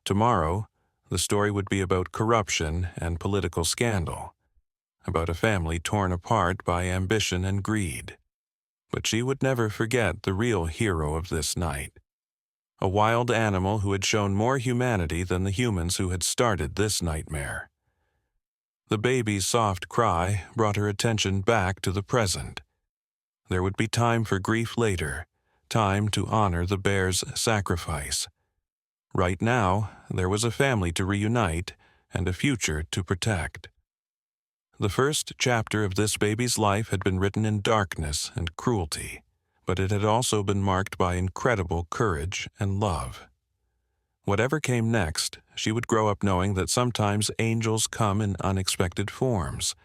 Tomorrow, the story would be about corruption and political scandal, about a family torn apart by ambition and greed. But she would never forget the real hero of this night. A wild animal who had shown more humanity than the humans who had started this nightmare. The baby's soft cry brought her attention back to the present. There would be time for grief later, time to honor the bear's sacrifice. Right now, there was a family to reunite and a future to protect. The first chapter of this baby's life had been written in darkness and cruelty, but it had also been marked by incredible courage and love. Whatever came next, she would grow up knowing that sometimes angels come in unexpected forms,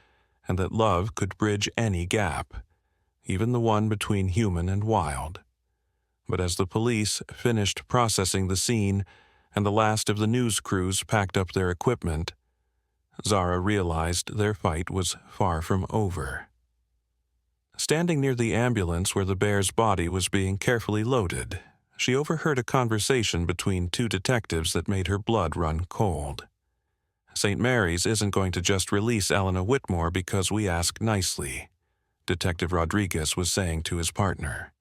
and that love could bridge any gap, even the one between human and wild. But as the police finished processing the scene and the last of the news crews packed up their equipment, Zara realized their fight was far from over. Standing near the ambulance where the bear's body was being carefully loaded, she overheard a conversation between two detectives that made her blood run cold. St. Mary's isn't going to just release Elena Whitmore because we ask nicely, Detective Rodriguez was saying to his partner.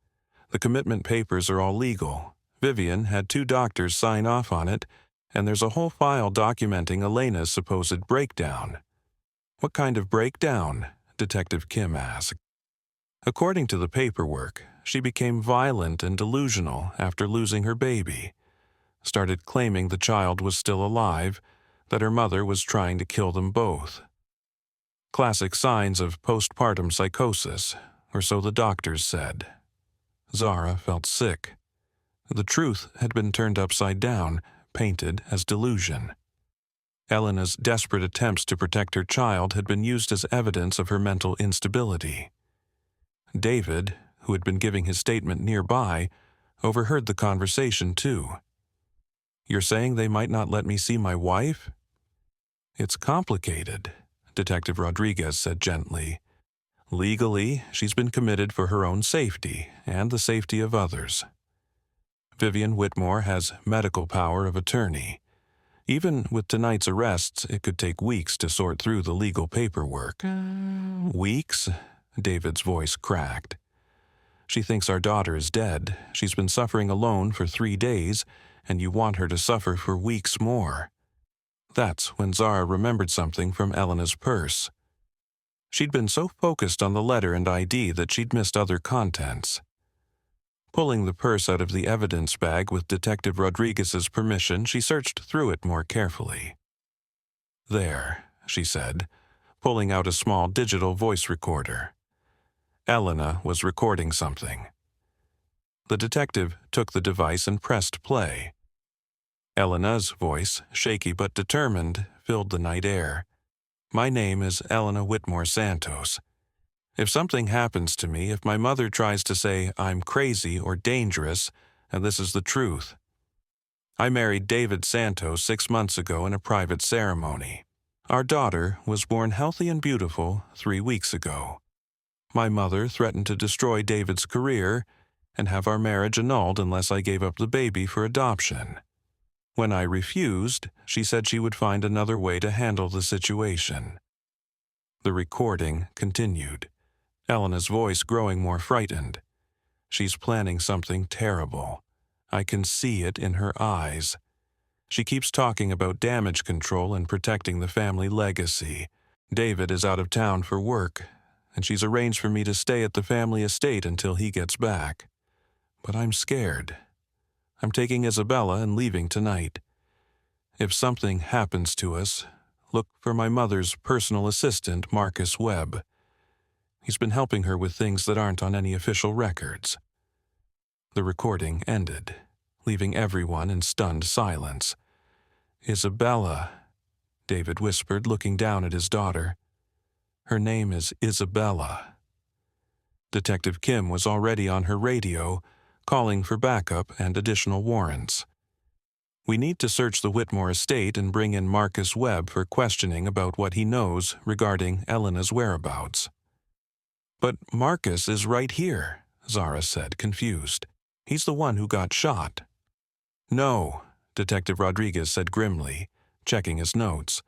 The commitment papers are all legal. Vivian had 2 doctors sign off on it, and there's a whole file documenting Elena's supposed breakdown. What kind of breakdown? Detective Kim asked. According to the paperwork, she became violent and delusional after losing her baby, started claiming the child was still alive, that her mother was trying to kill them both. Classic signs of postpartum psychosis, or so the doctors said. Zara felt sick. The truth had been turned upside down, painted as delusion. Elena's desperate attempts to protect her child had been used as evidence of her mental instability. David, who had been giving his statement nearby, overheard the conversation too. "You're saying they might not let me see my wife?" "It's complicated," Detective Rodriguez said gently. "Legally, she's been committed for her own safety and the safety of others. Vivian Whitmore has medical power of attorney. Even with tonight's arrests, it could take weeks to sort through the legal paperwork." "Weeks?" David's voice cracked. "She thinks our daughter is dead. She's been suffering alone for 3 days, and you want her to suffer for weeks more." That's when Zara remembered something from Elena's purse. She'd been so focused on the letter and ID that she'd missed other contents. Pulling the purse out of the evidence bag with Detective Rodriguez's permission, she searched through it more carefully. "There," she said, pulling out a small digital voice recorder. Elena was recording something. The detective took the device and pressed play. Elena's voice, shaky but determined, filled the night air. "My name is Elena Whitmore Santos. If something happens to me, if my mother tries to say I'm crazy or dangerous, and this is the truth. I married David Santos 6 months ago in a private ceremony. Our daughter was born healthy and beautiful 3 weeks ago. My mother threatened to destroy David's career and have our marriage annulled unless I gave up the baby for adoption. When I refused, she said she would find another way to handle the situation." The recording continued, Elena's voice growing more frightened. "She's planning something terrible. I can see it in her eyes. She keeps talking about damage control and protecting the family legacy. David is out of town for work, and she's arranged for me to stay at the family estate until he gets back. But I'm scared. I'm taking Isabella and leaving tonight. If something happens to us, look for my mother's personal assistant, Marcus Webb. He's been helping her with things that aren't on any official records." The recording ended, leaving everyone in stunned silence. "Isabella," David whispered, looking down at his daughter. "Her name is Isabella." Detective Kim was already on her radio, calling for backup and additional warrants. "We need to search the Whitmore estate and bring in Marcus Webb for questioning about what he knows regarding Elena's whereabouts." "But Marcus is right here," Zara said, confused. "He's the one who got shot." "No," Detective Rodriguez said grimly, checking his notes.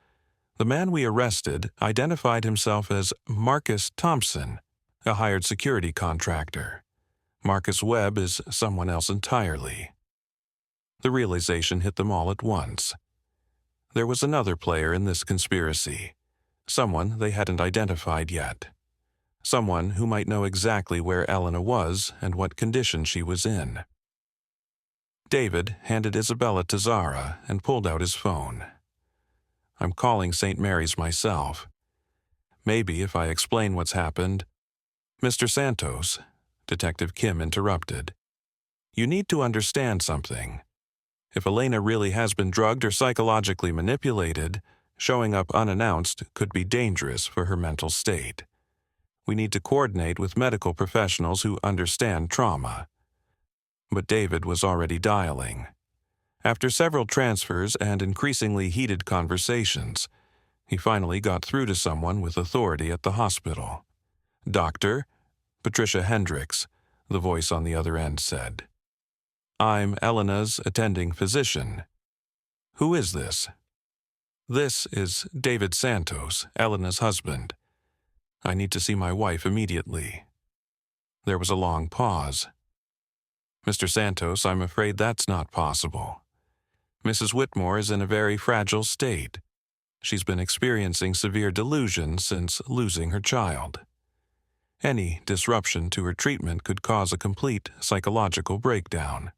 "The man we arrested identified himself as Marcus Thompson, a hired security contractor. Marcus Webb is someone else entirely." The realization hit them all at once. There was another player in this conspiracy, someone they hadn't identified yet. Someone who might know exactly where Elena was and what condition she was in. David handed Isabella to Zara and pulled out his phone. "I'm calling St. Mary's myself. Maybe if I explain what's happened—" "Mr. Santos," Detective Kim interrupted. "You need to understand something. If Elena really has been drugged or psychologically manipulated, showing up unannounced could be dangerous for her mental state. We need to coordinate with medical professionals who understand trauma." But David was already dialing. After several transfers and increasingly heated conversations, he finally got through to someone with authority at the hospital. "Doctor?" "Patricia Hendricks," the voice on the other end said. I'm Elena's attending physician. Who is this? This is David Santos, Elena's husband. I need to see my wife immediately. There was a long pause. Mr. Santos, I'm afraid that's not possible. Mrs. Whitmore is in a very fragile state. She's been experiencing severe delusion since losing her child. Any disruption to her treatment could cause a complete psychological breakdown.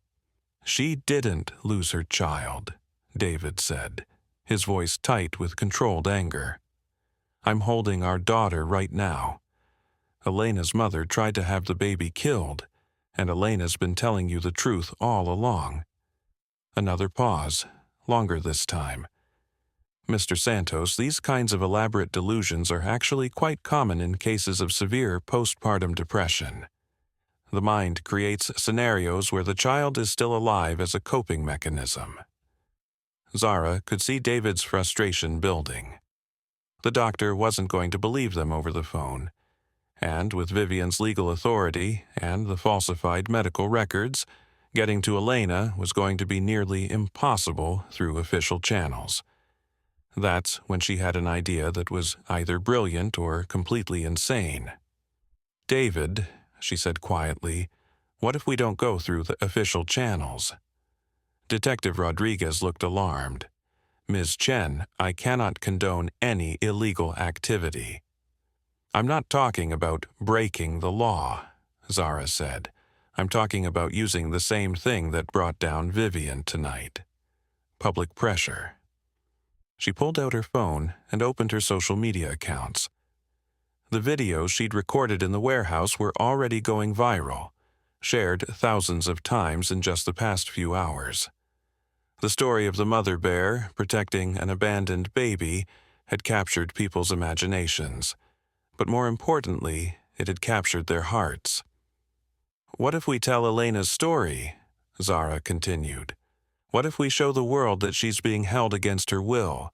She didn't lose her child, David said, his voice tight with controlled anger. I'm holding our daughter right now. Elena's mother tried to have the baby killed, and Elena's been telling you the truth all along. Another pause, longer this time. Mr. Santos, these kinds of elaborate delusions are actually quite common in cases of severe postpartum depression. The mind creates scenarios where the child is still alive as a coping mechanism. Zara could see David's frustration building. The doctor wasn't going to believe them over the phone, and with Vivian's legal authority and the falsified medical records, getting to Elena was going to be nearly impossible through official channels. That's when she had an idea that was either brilliant or completely insane. David, she said quietly, what if we don't go through the official channels? Detective Rodriguez looked alarmed. Ms. Chen, I cannot condone any illegal activity. I'm not talking about breaking the law, Zara said. I'm talking about using the same thing that brought down Vivian tonight. Public pressure. She pulled out her phone and opened her social media accounts. The videos she'd recorded in the warehouse were already going viral, shared thousands of times in just the past few hours. The story of the mother bear protecting an abandoned baby had captured people's imaginations, but more importantly, it had captured their hearts. What if we tell Elena's story? Zara continued. What if we show the world that she's being held against her will,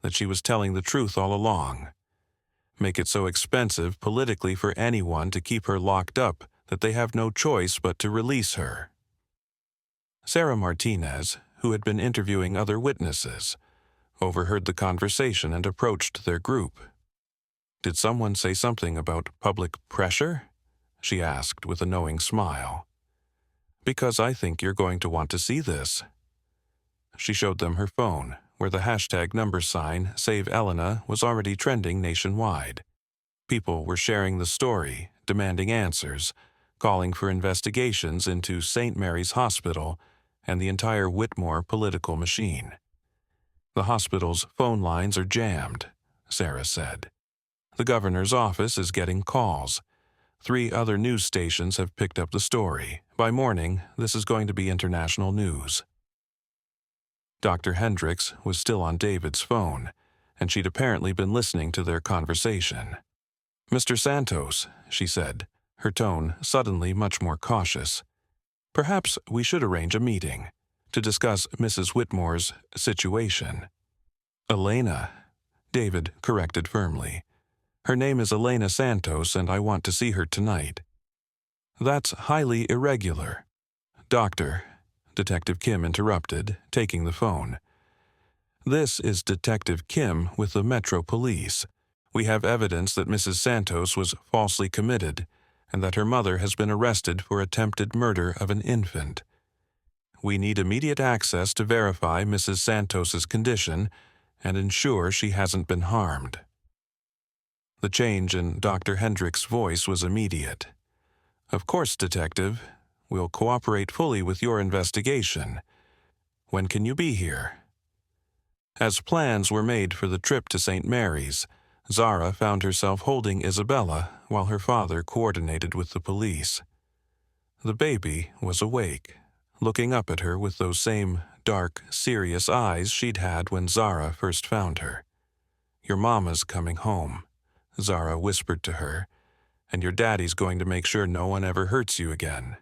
that she was telling the truth all along? Make it so expensive politically for anyone to keep her locked up that they have no choice but to release her. Sarah Martinez, who had been interviewing other witnesses, overheard the conversation and approached their group. Did someone say something about public pressure? She asked with a knowing smile. Because I think you're going to want to see this. She showed them her phone, where the hashtag number sign Save Elena was already trending nationwide. People were sharing the story, demanding answers, calling for investigations into St. Mary's Hospital and the entire Whitmore political machine. The hospital's phone lines are jammed, Sarah said. The governor's office is getting calls. 3 other news stations have picked up the story. By morning, this is going to be international news. Dr. Hendricks was still on David's phone, and she'd apparently been listening to their conversation. Mr. Santos, she said, her tone suddenly much more cautious. Perhaps we should arrange a meeting to discuss Mrs. Whitmore's situation. Elena, David corrected firmly. Her name is Elena Santos, and I want to see her tonight. That's highly irregular. Doctor, Detective Kim interrupted, taking the phone. This is Detective Kim with the Metro Police. We have evidence that Mrs. Santos was falsely committed and that her mother has been arrested for attempted murder of an infant. We need immediate access to verify Mrs. Santos's condition and ensure she hasn't been harmed. The change in Dr. Hendricks' voice was immediate. Of course, Detective. We'll cooperate fully with your investigation. When can you be here? As plans were made for the trip to St. Mary's, Zara found herself holding Isabella while her father coordinated with the police. The baby was awake, looking up at her with those same dark, serious eyes she'd had when Zara first found her. Your mama's coming home, Zara whispered to her, and your daddy's going to make sure no one ever hurts you again.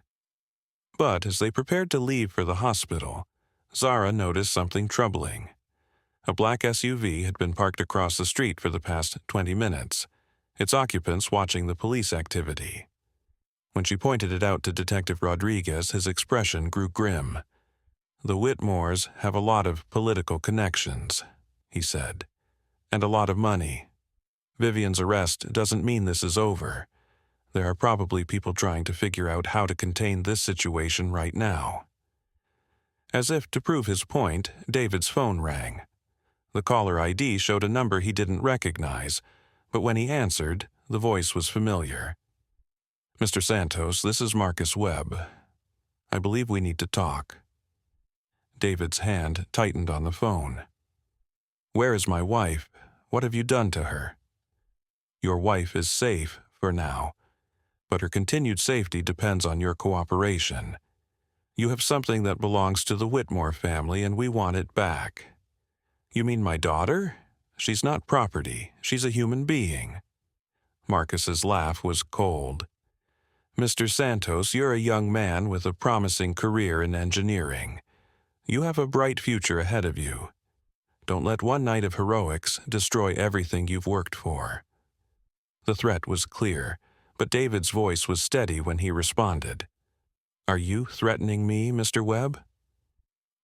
But as they prepared to leave for the hospital, Zara noticed something troubling. A black SUV had been parked across the street for the past 20 minutes, its occupants watching the police activity. When she pointed it out to Detective Rodriguez, his expression grew grim. "The Whitmores have a lot of political connections," he said, "and a lot of money. Vivian's arrest doesn't mean this is over. There are probably people trying to figure out how to contain this situation right now." As if to prove his point, David's phone rang. The caller ID showed a number he didn't recognize, but when he answered, the voice was familiar. "Mr. Santos, this is Marcus Webb. I believe we need to talk." David's hand tightened on the phone. "Where is my wife? What have you done to her?" "Your wife is safe, for now, but her continued safety depends on your cooperation. You have something that belongs to the Whitmore family, and we want it back." "You mean my daughter? She's not property. She's a human being." Marcus's laugh was cold. "Mr. Santos, you're a young man with a promising career in engineering. You have a bright future ahead of you. Don't let one night of heroics destroy everything you've worked for." The threat was clear, but David's voice was steady when he responded. "Are you threatening me, Mr. Webb?"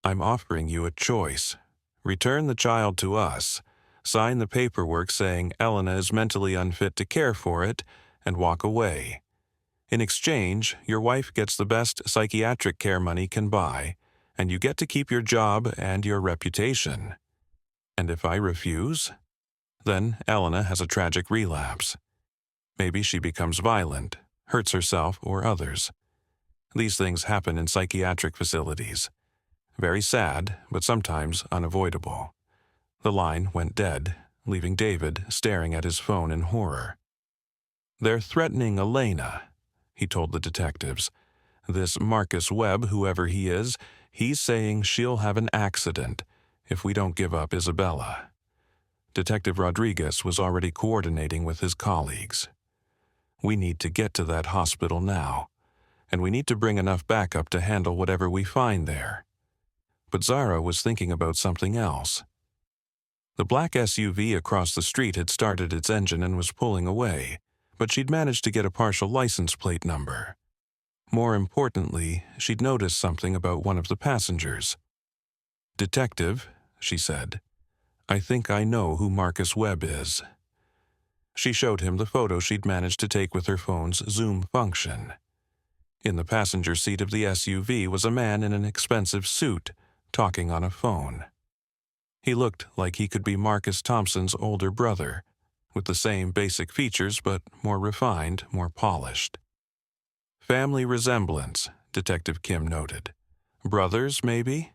"I'm offering you a choice. Return the child to us, sign the paperwork saying Elena is mentally unfit to care for it, and walk away. In exchange, your wife gets the best psychiatric care money can buy, and you get to keep your job and your reputation. And if I refuse? Then Elena has a tragic relapse. Maybe she becomes violent, hurts herself or others. These things happen in psychiatric facilities. Very sad, but sometimes unavoidable." The line went dead, leaving David staring at his phone in horror. "They're threatening Elena," he told the detectives. "This Marcus Webb, whoever he is, he's saying she'll have an accident if we don't give up Isabella." Detective Rodriguez was already coordinating with his colleagues. "We need to get to that hospital now, and we need to bring enough backup to handle whatever we find there." But Zara was thinking about something else. The black SUV across the street had started its engine and was pulling away, but she'd managed to get a partial license plate number. More importantly, she'd noticed something about one of the passengers. "Detective," she said, "I think I know who Marcus Webb is." She showed him the photo she'd managed to take with her phone's zoom function. In the passenger seat of the SUV was a man in an expensive suit, talking on a phone. He looked like he could be Marcus Thompson's older brother, with the same basic features but more refined, more polished. "Family resemblance," Detective Kim noted. "Brothers, maybe?"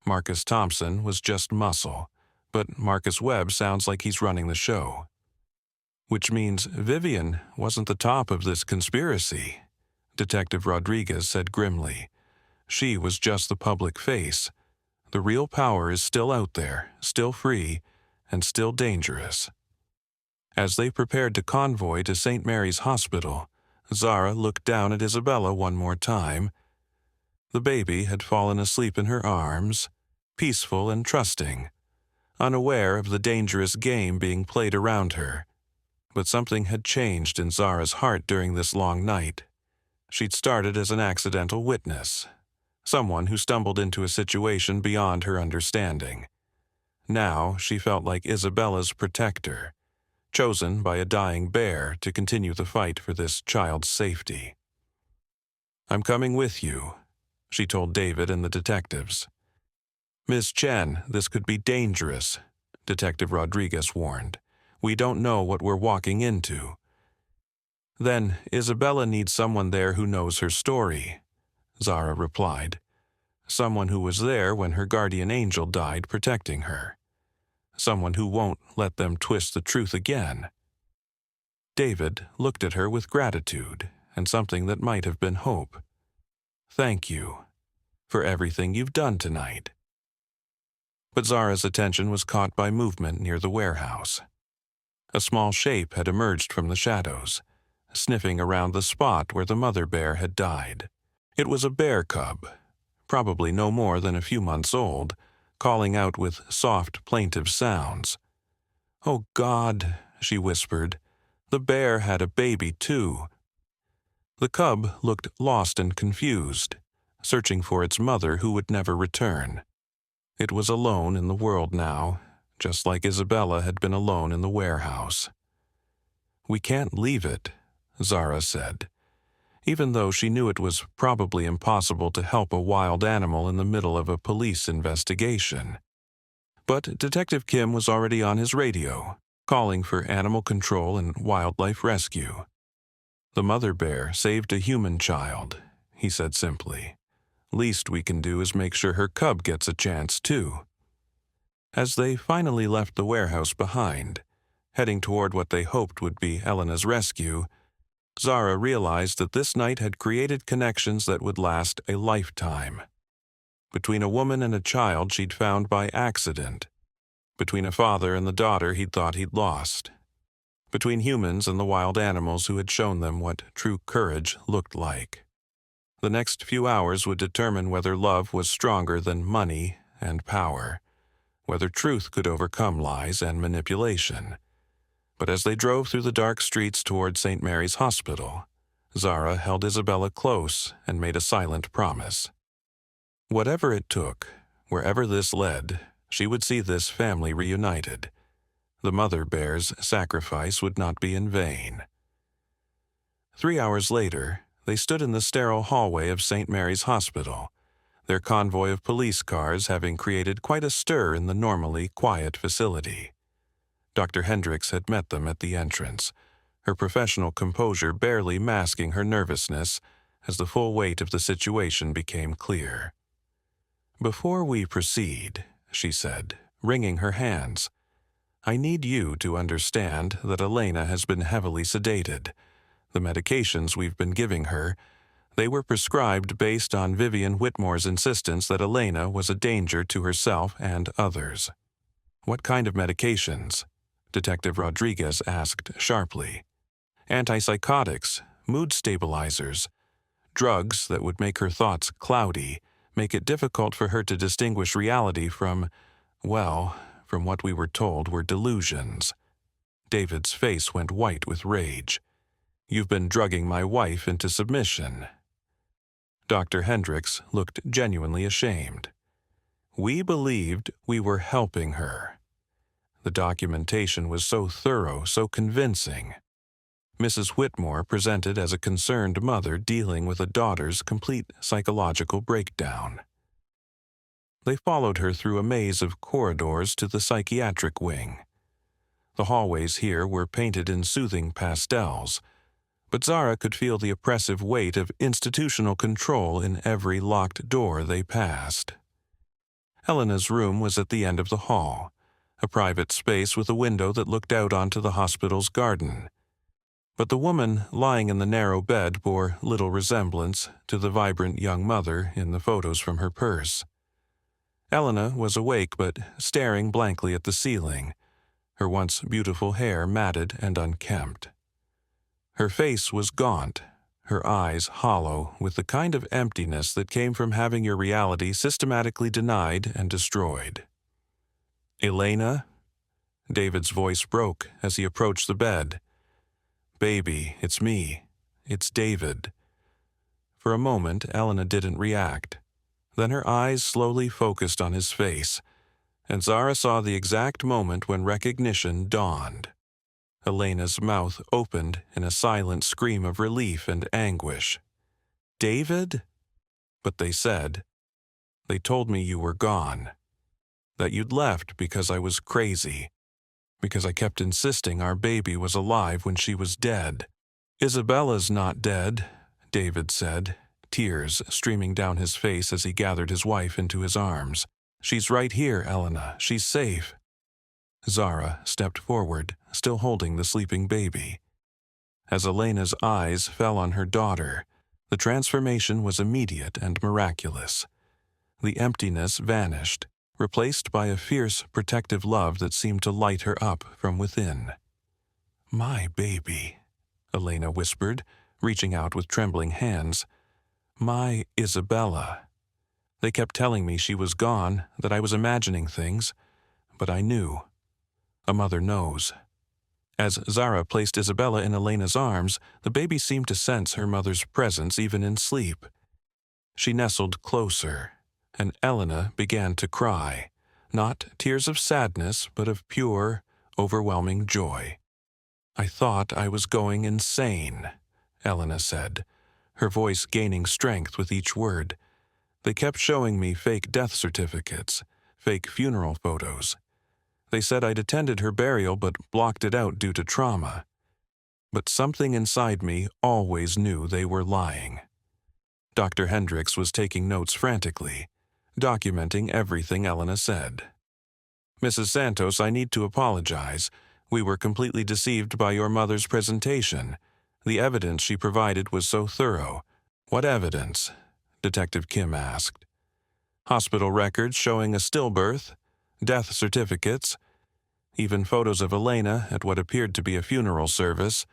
Marcus Thompson was just muscle, but Marcus Webb sounds like he's running the show. "Which means Vivian wasn't the top of this conspiracy," Detective Rodriguez said grimly. "She was just the public face. The real power is still out there, still free, and still dangerous." As they prepared to convoy to St. Mary's Hospital, Zara looked down at Isabella one more time. The baby had fallen asleep in her arms, peaceful and trusting, unaware of the dangerous game being played around her. But something had changed in Zara's heart during this long night. She'd started as an accidental witness, someone who stumbled into a situation beyond her understanding. Now she felt like Isabella's protector, chosen by a dying bear to continue the fight for this child's safety. "I'm coming with you," she told David and the detectives. "Miss Chen, this could be dangerous," Detective Rodriguez warned. "We don't know what we're walking into." "Then Isabella needs someone there who knows her story," Zara replied. "Someone who was there when her guardian angel died protecting her. Someone who won't let them twist the truth again." David looked at her with gratitude and something that might have been hope. "Thank you for everything you've done tonight." But Zara's attention was caught by movement near the warehouse. A small shape had emerged from the shadows, sniffing around the spot where the mother bear had died. It was a bear cub, probably no more than a few months old, calling out with soft, plaintive sounds. "Oh God," she whispered, "the bear had a baby too." The cub looked lost and confused, searching for its mother who would never return. It was alone in the world now, just like Isabella had been alone in the warehouse. "We can't leave it," Zara said, even though she knew it was probably impossible to help a wild animal in the middle of a police investigation. But Detective Kim was already on his radio, calling for animal control and wildlife rescue. "The mother bear saved a human child," he said simply. "Least we can do is make sure her cub gets a chance, too." As they finally left the warehouse behind, heading toward what they hoped would be Elena's rescue, Zara realized that this night had created connections that would last a lifetime. Between a woman and a child she'd found by accident. Between a father and the daughter he'd thought he'd lost. Between humans and the wild animals who had shown them what true courage looked like. The next few hours would determine whether love was stronger than money and power, whether truth could overcome lies and manipulation. But as they drove through the dark streets toward St. Mary's Hospital, Zara held Isabella close and made a silent promise. Whatever it took, wherever this led, she would see this family reunited. The mother bear's sacrifice would not be in vain. 3 hours later, they stood in the sterile hallway of St. Mary's Hospital, their convoy of police cars having created quite a stir in the normally quiet facility. Dr. Hendricks had met them at the entrance, her professional composure barely masking her nervousness as the full weight of the situation became clear. "Before we proceed," she said, wringing her hands, "I need you to understand that Elena has been heavily sedated. The medications we've been giving her, they were prescribed based on Vivian Whitmore's insistence that Elena was a danger to herself and others." "What kind of medications?" Detective Rodriguez asked sharply. "Antipsychotics, mood stabilizers, drugs that would make her thoughts cloudy, make it difficult for her to distinguish reality from what we were told were delusions." David's face went white with rage. "You've been drugging my wife into submission." Dr. Hendricks looked genuinely ashamed. "We believed we were helping her." The documentation was so thorough, so convincing. Mrs. Whitmore presented as a concerned mother dealing with a daughter's complete psychological breakdown. They followed her through a maze of corridors to the psychiatric wing. The hallways here were painted in soothing pastels, but Zara could feel the oppressive weight of institutional control in every locked door they passed. Elena's room was at the end of the hall, a private space with a window that looked out onto the hospital's garden. But the woman lying in the narrow bed bore little resemblance to the vibrant young mother in the photos from her purse. Elena was awake but staring blankly at the ceiling, her once beautiful hair matted and unkempt. Her face was gaunt, her eyes hollow with the kind of emptiness that came from having your reality systematically denied and destroyed. "Elena?" David's voice broke as he approached the bed. "Baby, it's me. It's David." For a moment, Elena didn't react. Then her eyes slowly focused on his face, and Zara saw the exact moment when recognition dawned. Elena's mouth opened in a silent scream of relief and anguish. "David?" "But they said. They told me you were gone. That you'd left because I was crazy. Because I kept insisting our baby was alive when she was dead." "Isabella's not dead," David said, tears streaming down his face as he gathered his wife into his arms. "She's right here, Elena. She's safe." Zara stepped forward, still holding the sleeping baby. As Elena's eyes fell on her daughter, the transformation was immediate and miraculous. The emptiness vanished, replaced by a fierce, protective love that seemed to light her up from within. "My baby," Elena whispered, reaching out with trembling hands. "My Isabella. They kept telling me she was gone, that I was imagining things, but I knew. A mother knows." As Zara placed Isabella in Elena's arms, the baby seemed to sense her mother's presence even in sleep. She nestled closer, and Elena began to cry, not tears of sadness, but of pure, overwhelming joy. "I thought I was going insane," Elena said, her voice gaining strength with each word. "They kept showing me fake death certificates, fake funeral photos. They said I'd attended her burial but blocked it out due to trauma. But something inside me always knew they were lying." Dr. Hendricks was taking notes frantically, documenting everything Elena said. "Mrs. Santos, I need to apologize. We were completely deceived by your mother's presentation. The evidence she provided was so thorough." "What evidence?" Detective Kim asked. "Hospital records showing a stillbirth, death certificates, even photos of Elena at what appeared to be a funeral service,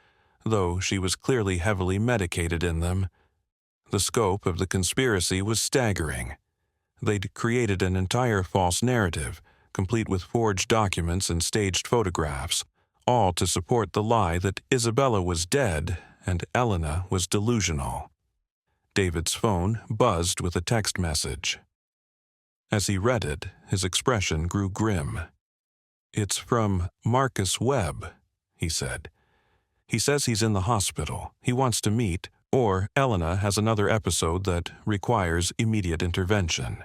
though she was clearly heavily medicated in them. The scope of the conspiracy was staggering. They'd created an entire false narrative, complete with forged documents and staged photographs, all to support the lie that Isabella was dead and Elena was delusional." David's phone buzzed with a text message. As he read it, his expression grew grim. "It's from Marcus Webb," he said. "He says he's in the hospital. He wants to meet, or Elena has another episode that requires immediate intervention."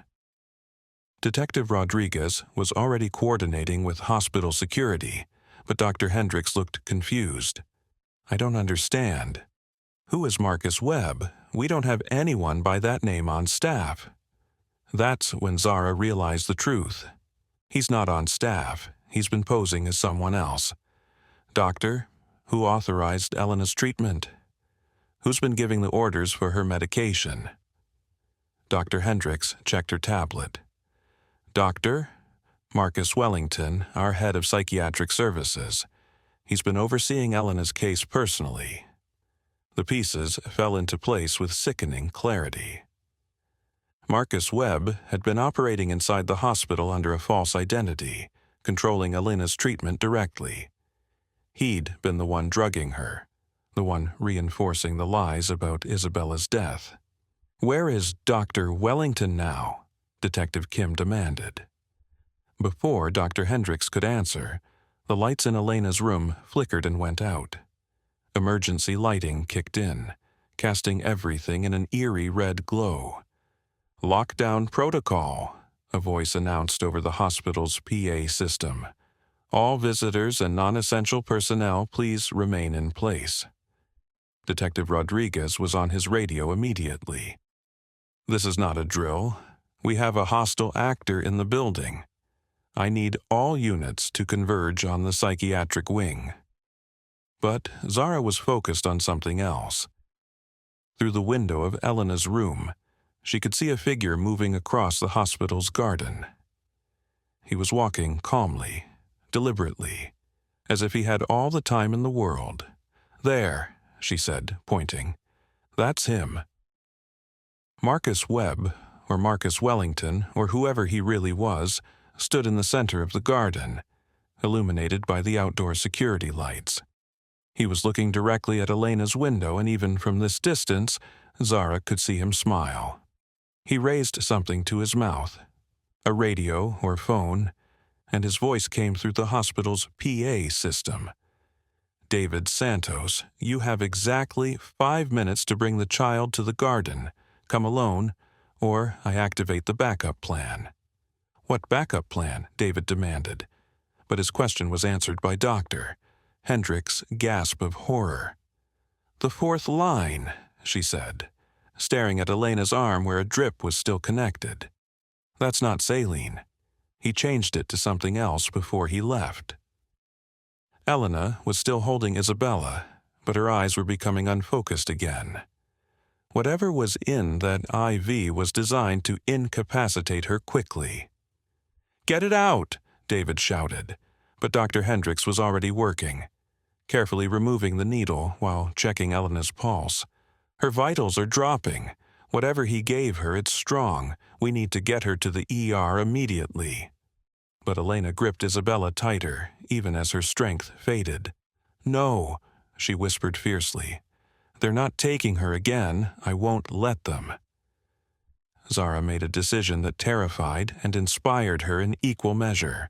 Detective Rodriguez was already coordinating with hospital security, but Dr. Hendricks looked confused. "I don't understand. Who is Marcus Webb? We don't have anyone by that name on staff." That's when Zara realized the truth. He's not on staff. He's been posing as someone else. "Doctor, who authorized Elena's treatment? Who's been giving the orders for her medication?" Dr. Hendricks checked her tablet. "Doctor, Marcus Wellington, our head of psychiatric services. He's been overseeing Elena's case personally." The pieces fell into place with sickening clarity. Marcus Webb had been operating inside the hospital under a false identity, controlling Elena's treatment directly. He'd been the one drugging her, the one reinforcing the lies about Isabella's death. "Where is Dr. Wellington now?" Detective Kim demanded. Before Dr. Hendricks could answer, the lights in Elena's room flickered and went out. Emergency lighting kicked in, casting everything in an eerie red glow. "Lockdown protocol," a voice announced over the hospital's PA system. "All visitors and non-essential personnel, please remain in place." Detective Rodriguez was on his radio immediately. "This is not a drill. We have a hostile actor in the building. I need all units to converge on the psychiatric wing." But Zara was focused on something else. Through the window of Elena's room, she could see a figure moving across the hospital's garden. He was walking calmly, deliberately, as if he had all the time in the world. "There," she said, pointing. "That's him." Marcus Webb, or Marcus Wellington, or whoever he really was, stood in the center of the garden, illuminated by the outdoor security lights. He was looking directly at Elena's window, and even from this distance, Zara could see him smile. He raised something to his mouth, a radio or phone, and his voice came through the hospital's PA system. "David Santos, you have exactly 5 minutes to bring the child to the garden. Come alone, or I activate the backup plan." "What backup plan?" David demanded. But his question was answered by Dr. Hendricks' gasp of horror. "The fourth line," she said, staring at Elena's arm where a drip was still connected. "That's not saline. He changed it to something else before he left." Elena was still holding Isabella, but her eyes were becoming unfocused again. Whatever was in that IV was designed to incapacitate her quickly. "Get it out!" David shouted, but Dr. Hendricks was already working, carefully removing the needle while checking Elena's pulse. "Her vitals are dropping. Whatever he gave her, it's strong. We need to get her to the ER immediately." But Elena gripped Isabella tighter, even as her strength faded. No, she whispered fiercely. They're not taking her again. I won't let them. Zara made a decision that terrified and inspired her in equal measure.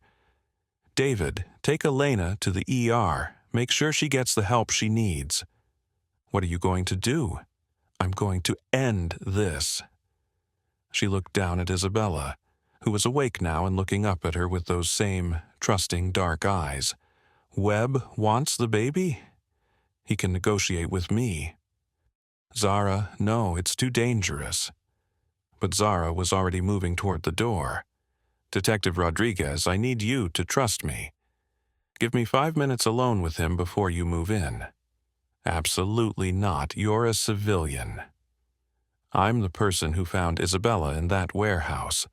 David, take Elena to the ER. Make sure she gets the help she needs. What are you going to do? I'm going to end this. She looked down at Isabella, who was awake now and looking up at her with those same trusting dark eyes. Webb wants the baby? He can negotiate with me. Zara, no, it's too dangerous. But Zara was already moving toward the door. Detective Rodriguez, I need you to trust me. Give me 5 minutes alone with him before you move in. Absolutely not. You're a civilian. I'm the person who found Isabella in that warehouse.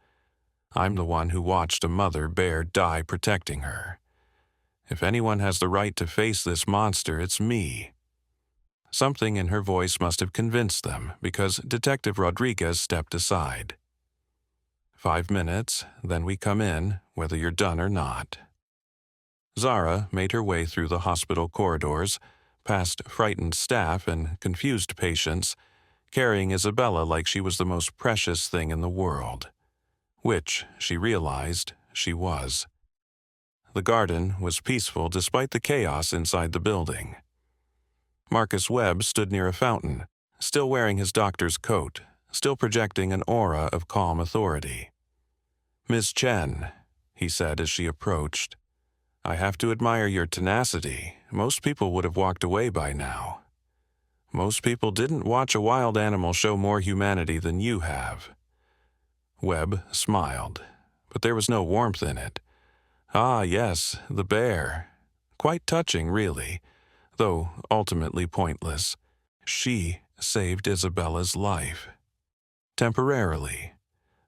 I'm the one who watched a mother bear die protecting her. If anyone has the right to face this monster, it's me. Something in her voice must have convinced them, because Detective Rodriguez stepped aside. 5 minutes, then we come in, whether you're done or not. Zara made her way through the hospital corridors, past frightened staff and confused patients, carrying Isabella like she was the most precious thing in the world. Which, she realized, she was. The garden was peaceful despite the chaos inside the building. Marcus Webb stood near a fountain, still wearing his doctor's coat, still projecting an aura of calm authority. Miss Chen, he said as she approached, I have to admire your tenacity. Most people would have walked away by now. Most people didn't watch a wild animal show more humanity than you have. Webb smiled, but there was no warmth in it. Ah, yes, the bear. Quite touching, really, though ultimately pointless. She saved Isabella's life. Temporarily.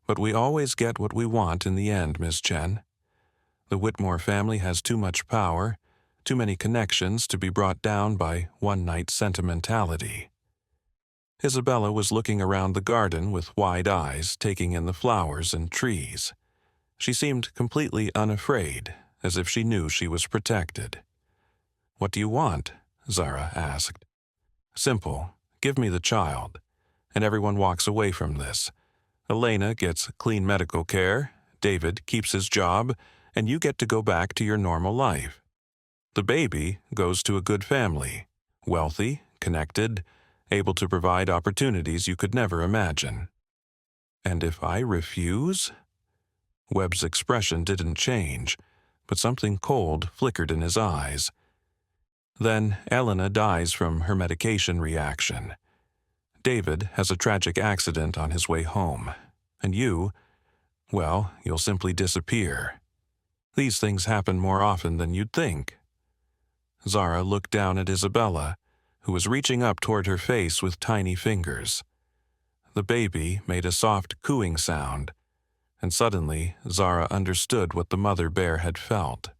But we always get what we want in the end, Miss Chen. The Whitmore family has too much power, too many connections to be brought down by one-night sentimentality. Isabella was looking around the garden with wide eyes, taking in the flowers and trees. She seemed completely unafraid, as if she knew she was protected. What do you want? Zara asked. Simple. Give me the child. And everyone walks away from this. Elena gets clean medical care, David keeps his job, and you get to go back to your normal life. The baby goes to a good family, wealthy, connected, able to provide opportunities you could never imagine. And if I refuse? Webb's expression didn't change, but something cold flickered in his eyes. Then Elena dies from her medication reaction. David has a tragic accident on his way home, and you, well, you'll simply disappear. These things happen more often than you'd think. Zara looked down at Isabella, who was reaching up toward her face with tiny fingers. The baby made a soft cooing sound, and suddenly Zara understood what the mother bear had felt.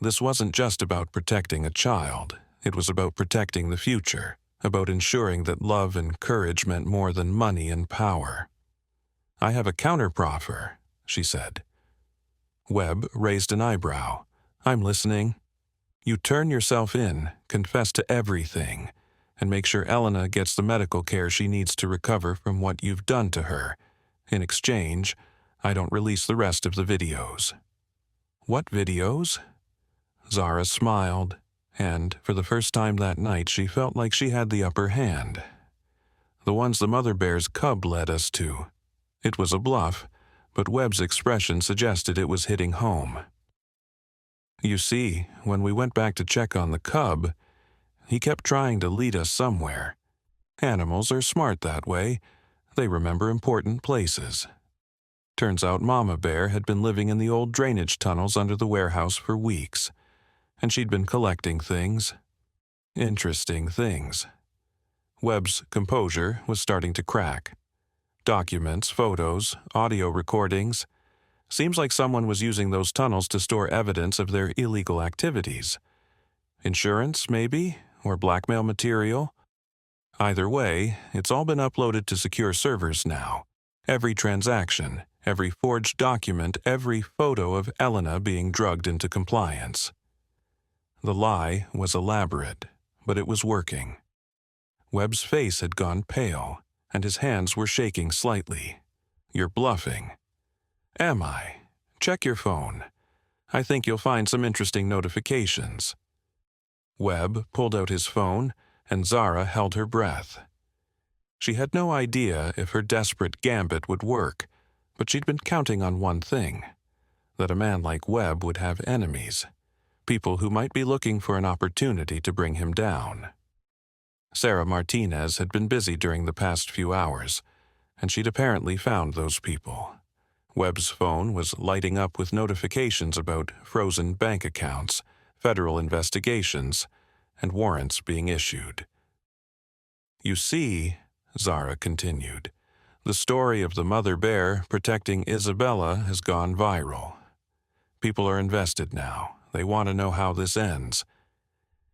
This wasn't just about protecting a child. It was about protecting the future, about ensuring that love and courage meant more than money and power. I have a counterproffer, she said. Webb raised an eyebrow. I'm listening. You turn yourself in, confess to everything, and make sure Elena gets the medical care she needs to recover from what you've done to her. In exchange, I don't release the rest of the videos. What videos? Zara smiled, and for the first time that night she felt like she had the upper hand. The ones the mother bear's cub led us to. It was a bluff, but Webb's expression suggested it was hitting home. You see, when we went back to check on the cub, he kept trying to lead us somewhere. Animals are smart that way. They remember important places. Turns out Mama Bear had been living in the old drainage tunnels under the warehouse for weeks, and she'd been collecting things. Interesting things. Webb's composure was starting to crack. Documents, photos, audio recordings. Seems like someone was using those tunnels to store evidence of their illegal activities. Insurance, maybe? Or blackmail material? Either way, it's all been uploaded to secure servers now. Every transaction, every forged document, every photo of Elena being drugged into compliance. The lie was elaborate, but it was working. Webb's face had gone pale, and his hands were shaking slightly. "You're bluffing." "Am I? Check your phone. I think you'll find some interesting notifications." Webb pulled out his phone, and Zara held her breath. She had no idea if her desperate gambit would work, but she'd been counting on one thing: that a man like Webb would have enemies, people who might be looking for an opportunity to bring him down. Sarah Martinez had been busy during the past few hours, and she'd apparently found those people. Webb's phone was lighting up with notifications about frozen bank accounts, federal investigations, and warrants being issued. "You see," Zara continued, "the story of the mother bear protecting Isabella has gone viral. People are invested now. They want to know how this ends.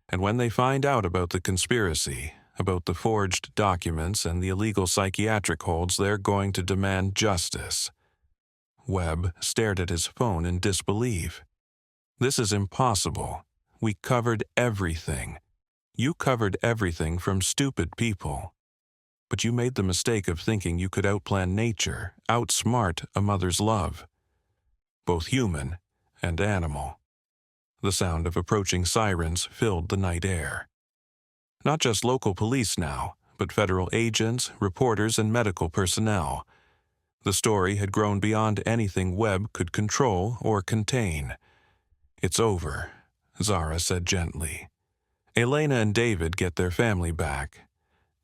And when they find out about the conspiracy, about the forged documents and the illegal psychiatric holds, they're going to demand justice." Webb stared at his phone in disbelief. "This is impossible. We covered everything. You covered everything from stupid people. But you made the mistake of thinking you could outplan nature, outsmart a mother's love. Both human and animal." The sound of approaching sirens filled the night air. Not just local police now, but federal agents, reporters, and medical personnel. The story had grown beyond anything Webb could control or contain. "It's over," Zara said gently. "Elena and David get their family back.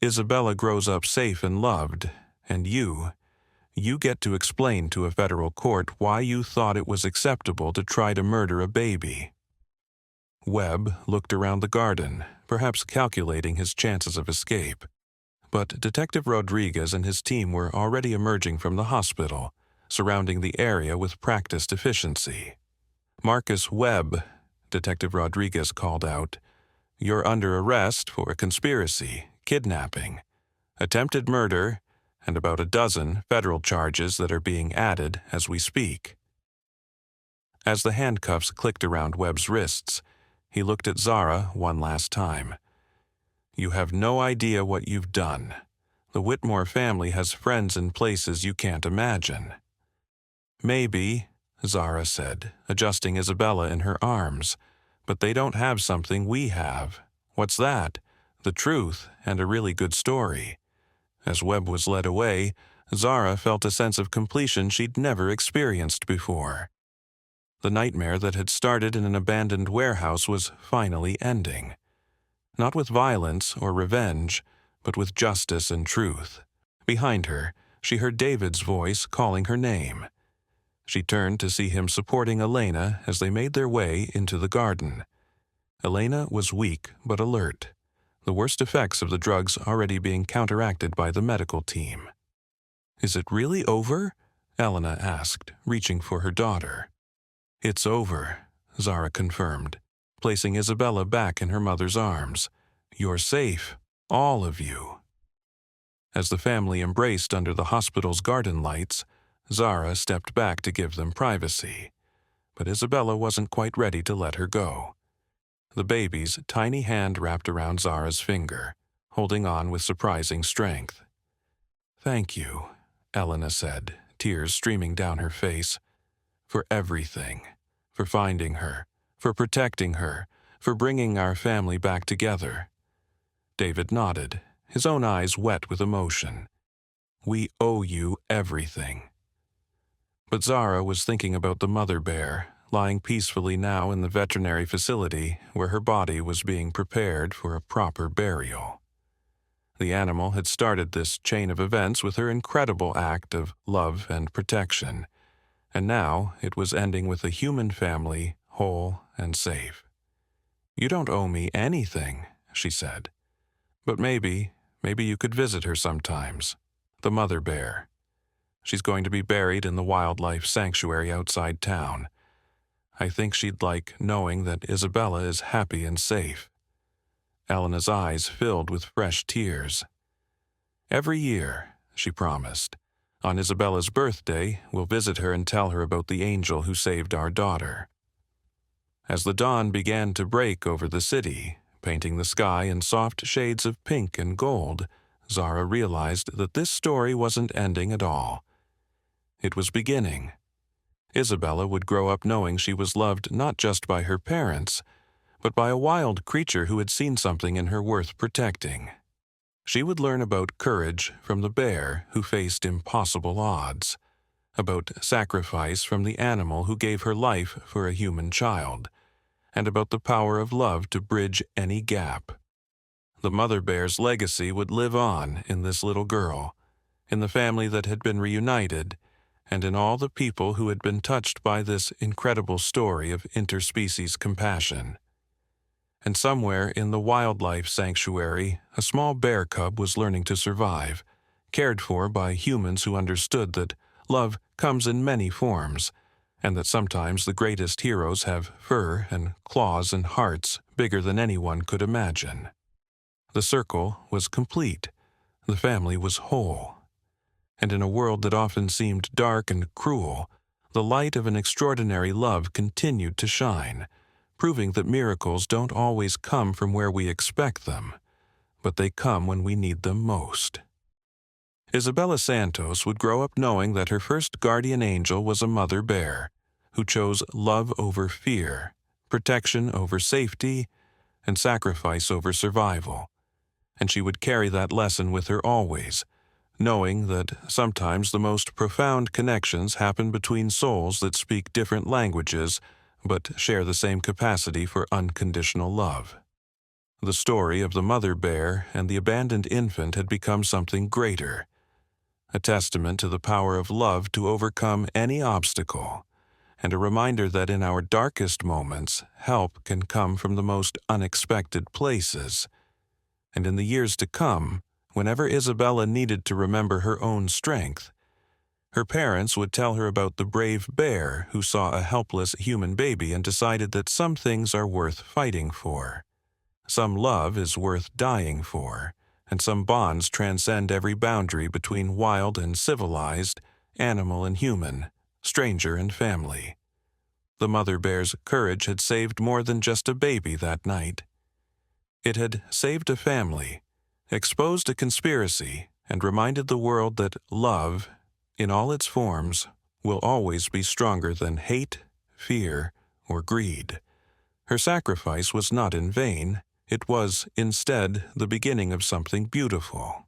Isabella grows up safe and loved, and you get to explain to a federal court why you thought it was acceptable to try to murder a baby." Webb looked around the garden, perhaps calculating his chances of escape. But Detective Rodriguez and his team were already emerging from the hospital, surrounding the area with practiced efficiency. "Marcus Webb," Detective Rodriguez called out, "you're under arrest for a conspiracy, kidnapping, attempted murder, and about a dozen federal charges that are being added as we speak." As the handcuffs clicked around Webb's wrists, he looked at Zara one last time. "You have no idea what you've done. The Whitmore family has friends in places you can't imagine." "Maybe," Zara said, adjusting Isabella in her arms, "but they don't have something we have." "What's that?" "The truth and a really good story." As Webb was led away, Zara felt a sense of completion she'd never experienced before. The nightmare that had started in an abandoned warehouse was finally ending. Not with violence or revenge, but with justice and truth. Behind her, she heard David's voice calling her name. She turned to see him supporting Elena as they made their way into the garden. Elena was weak but alert, the worst effects of the drugs already being counteracted by the medical team. "Is it really over?" Elena asked, reaching for her daughter. "It's over," Zara confirmed, placing Isabella back in her mother's arms. "You're safe, all of you." As the family embraced under the hospital's garden lights, Zara stepped back to give them privacy. But Isabella wasn't quite ready to let her go. The baby's tiny hand wrapped around Zara's finger, holding on with surprising strength. "Thank you," Elena said, tears streaming down her face. "For everything. For finding her. For protecting her. For bringing our family back together." David nodded, his own eyes wet with emotion. "We owe you everything." But Zara was thinking about the mother bear, lying peacefully now in the veterinary facility where her body was being prepared for a proper burial. The animal had started this chain of events with her incredible act of love and protection, and now it was ending with a human family, whole and safe. "You don't owe me anything," she said. "But maybe you could visit her sometimes. The mother bear. She's going to be buried in the wildlife sanctuary outside town. I think she'd like knowing that Isabella is happy and safe." Elena's eyes filled with fresh tears. "Every year," she promised, "on Isabella's birthday, we'll visit her and tell her about the angel who saved our daughter." As the dawn began to break over the city, painting the sky in soft shades of pink and gold, Zara realized that this story wasn't ending at all. It was beginning. Isabella would grow up knowing she was loved not just by her parents, but by a wild creature who had seen something in her worth protecting. She would learn about courage from the bear who faced impossible odds, about sacrifice from the animal who gave her life for a human child, and about the power of love to bridge any gap. The mother bear's legacy would live on in this little girl, in the family that had been reunited, and in all the people who had been touched by this incredible story of interspecies compassion. And somewhere in the wildlife sanctuary, a small bear cub was learning to survive, cared for by humans who understood that love comes in many forms, and that sometimes the greatest heroes have fur and claws and hearts bigger than anyone could imagine. The circle was complete. The family was whole. And in a world that often seemed dark and cruel, the light of an extraordinary love continued to shine, proving that miracles don't always come from where we expect them, but they come when we need them most. Isabella Santos would grow up knowing that her first guardian angel was a mother bear, who chose love over fear, protection over safety, and sacrifice over survival. And she would carry that lesson with her always, knowing that sometimes the most profound connections happen between souls that speak different languages but share the same capacity for unconditional love. The story of the mother bear and the abandoned infant had become something greater, a testament to the power of love to overcome any obstacle, and a reminder that in our darkest moments, help can come from the most unexpected places. And in the years to come, whenever Isabella needed to remember her own strength, her parents would tell her about the brave bear who saw a helpless human baby and decided that some things are worth fighting for. Some love is worth dying for, and some bonds transcend every boundary between wild and civilized, animal and human, stranger and family. The mother bear's courage had saved more than just a baby that night. It had saved a family, exposed a conspiracy, and reminded the world that love, in all its forms, will always be stronger than hate, fear, or greed. Her sacrifice was not in vain. It was, instead, the beginning of something beautiful.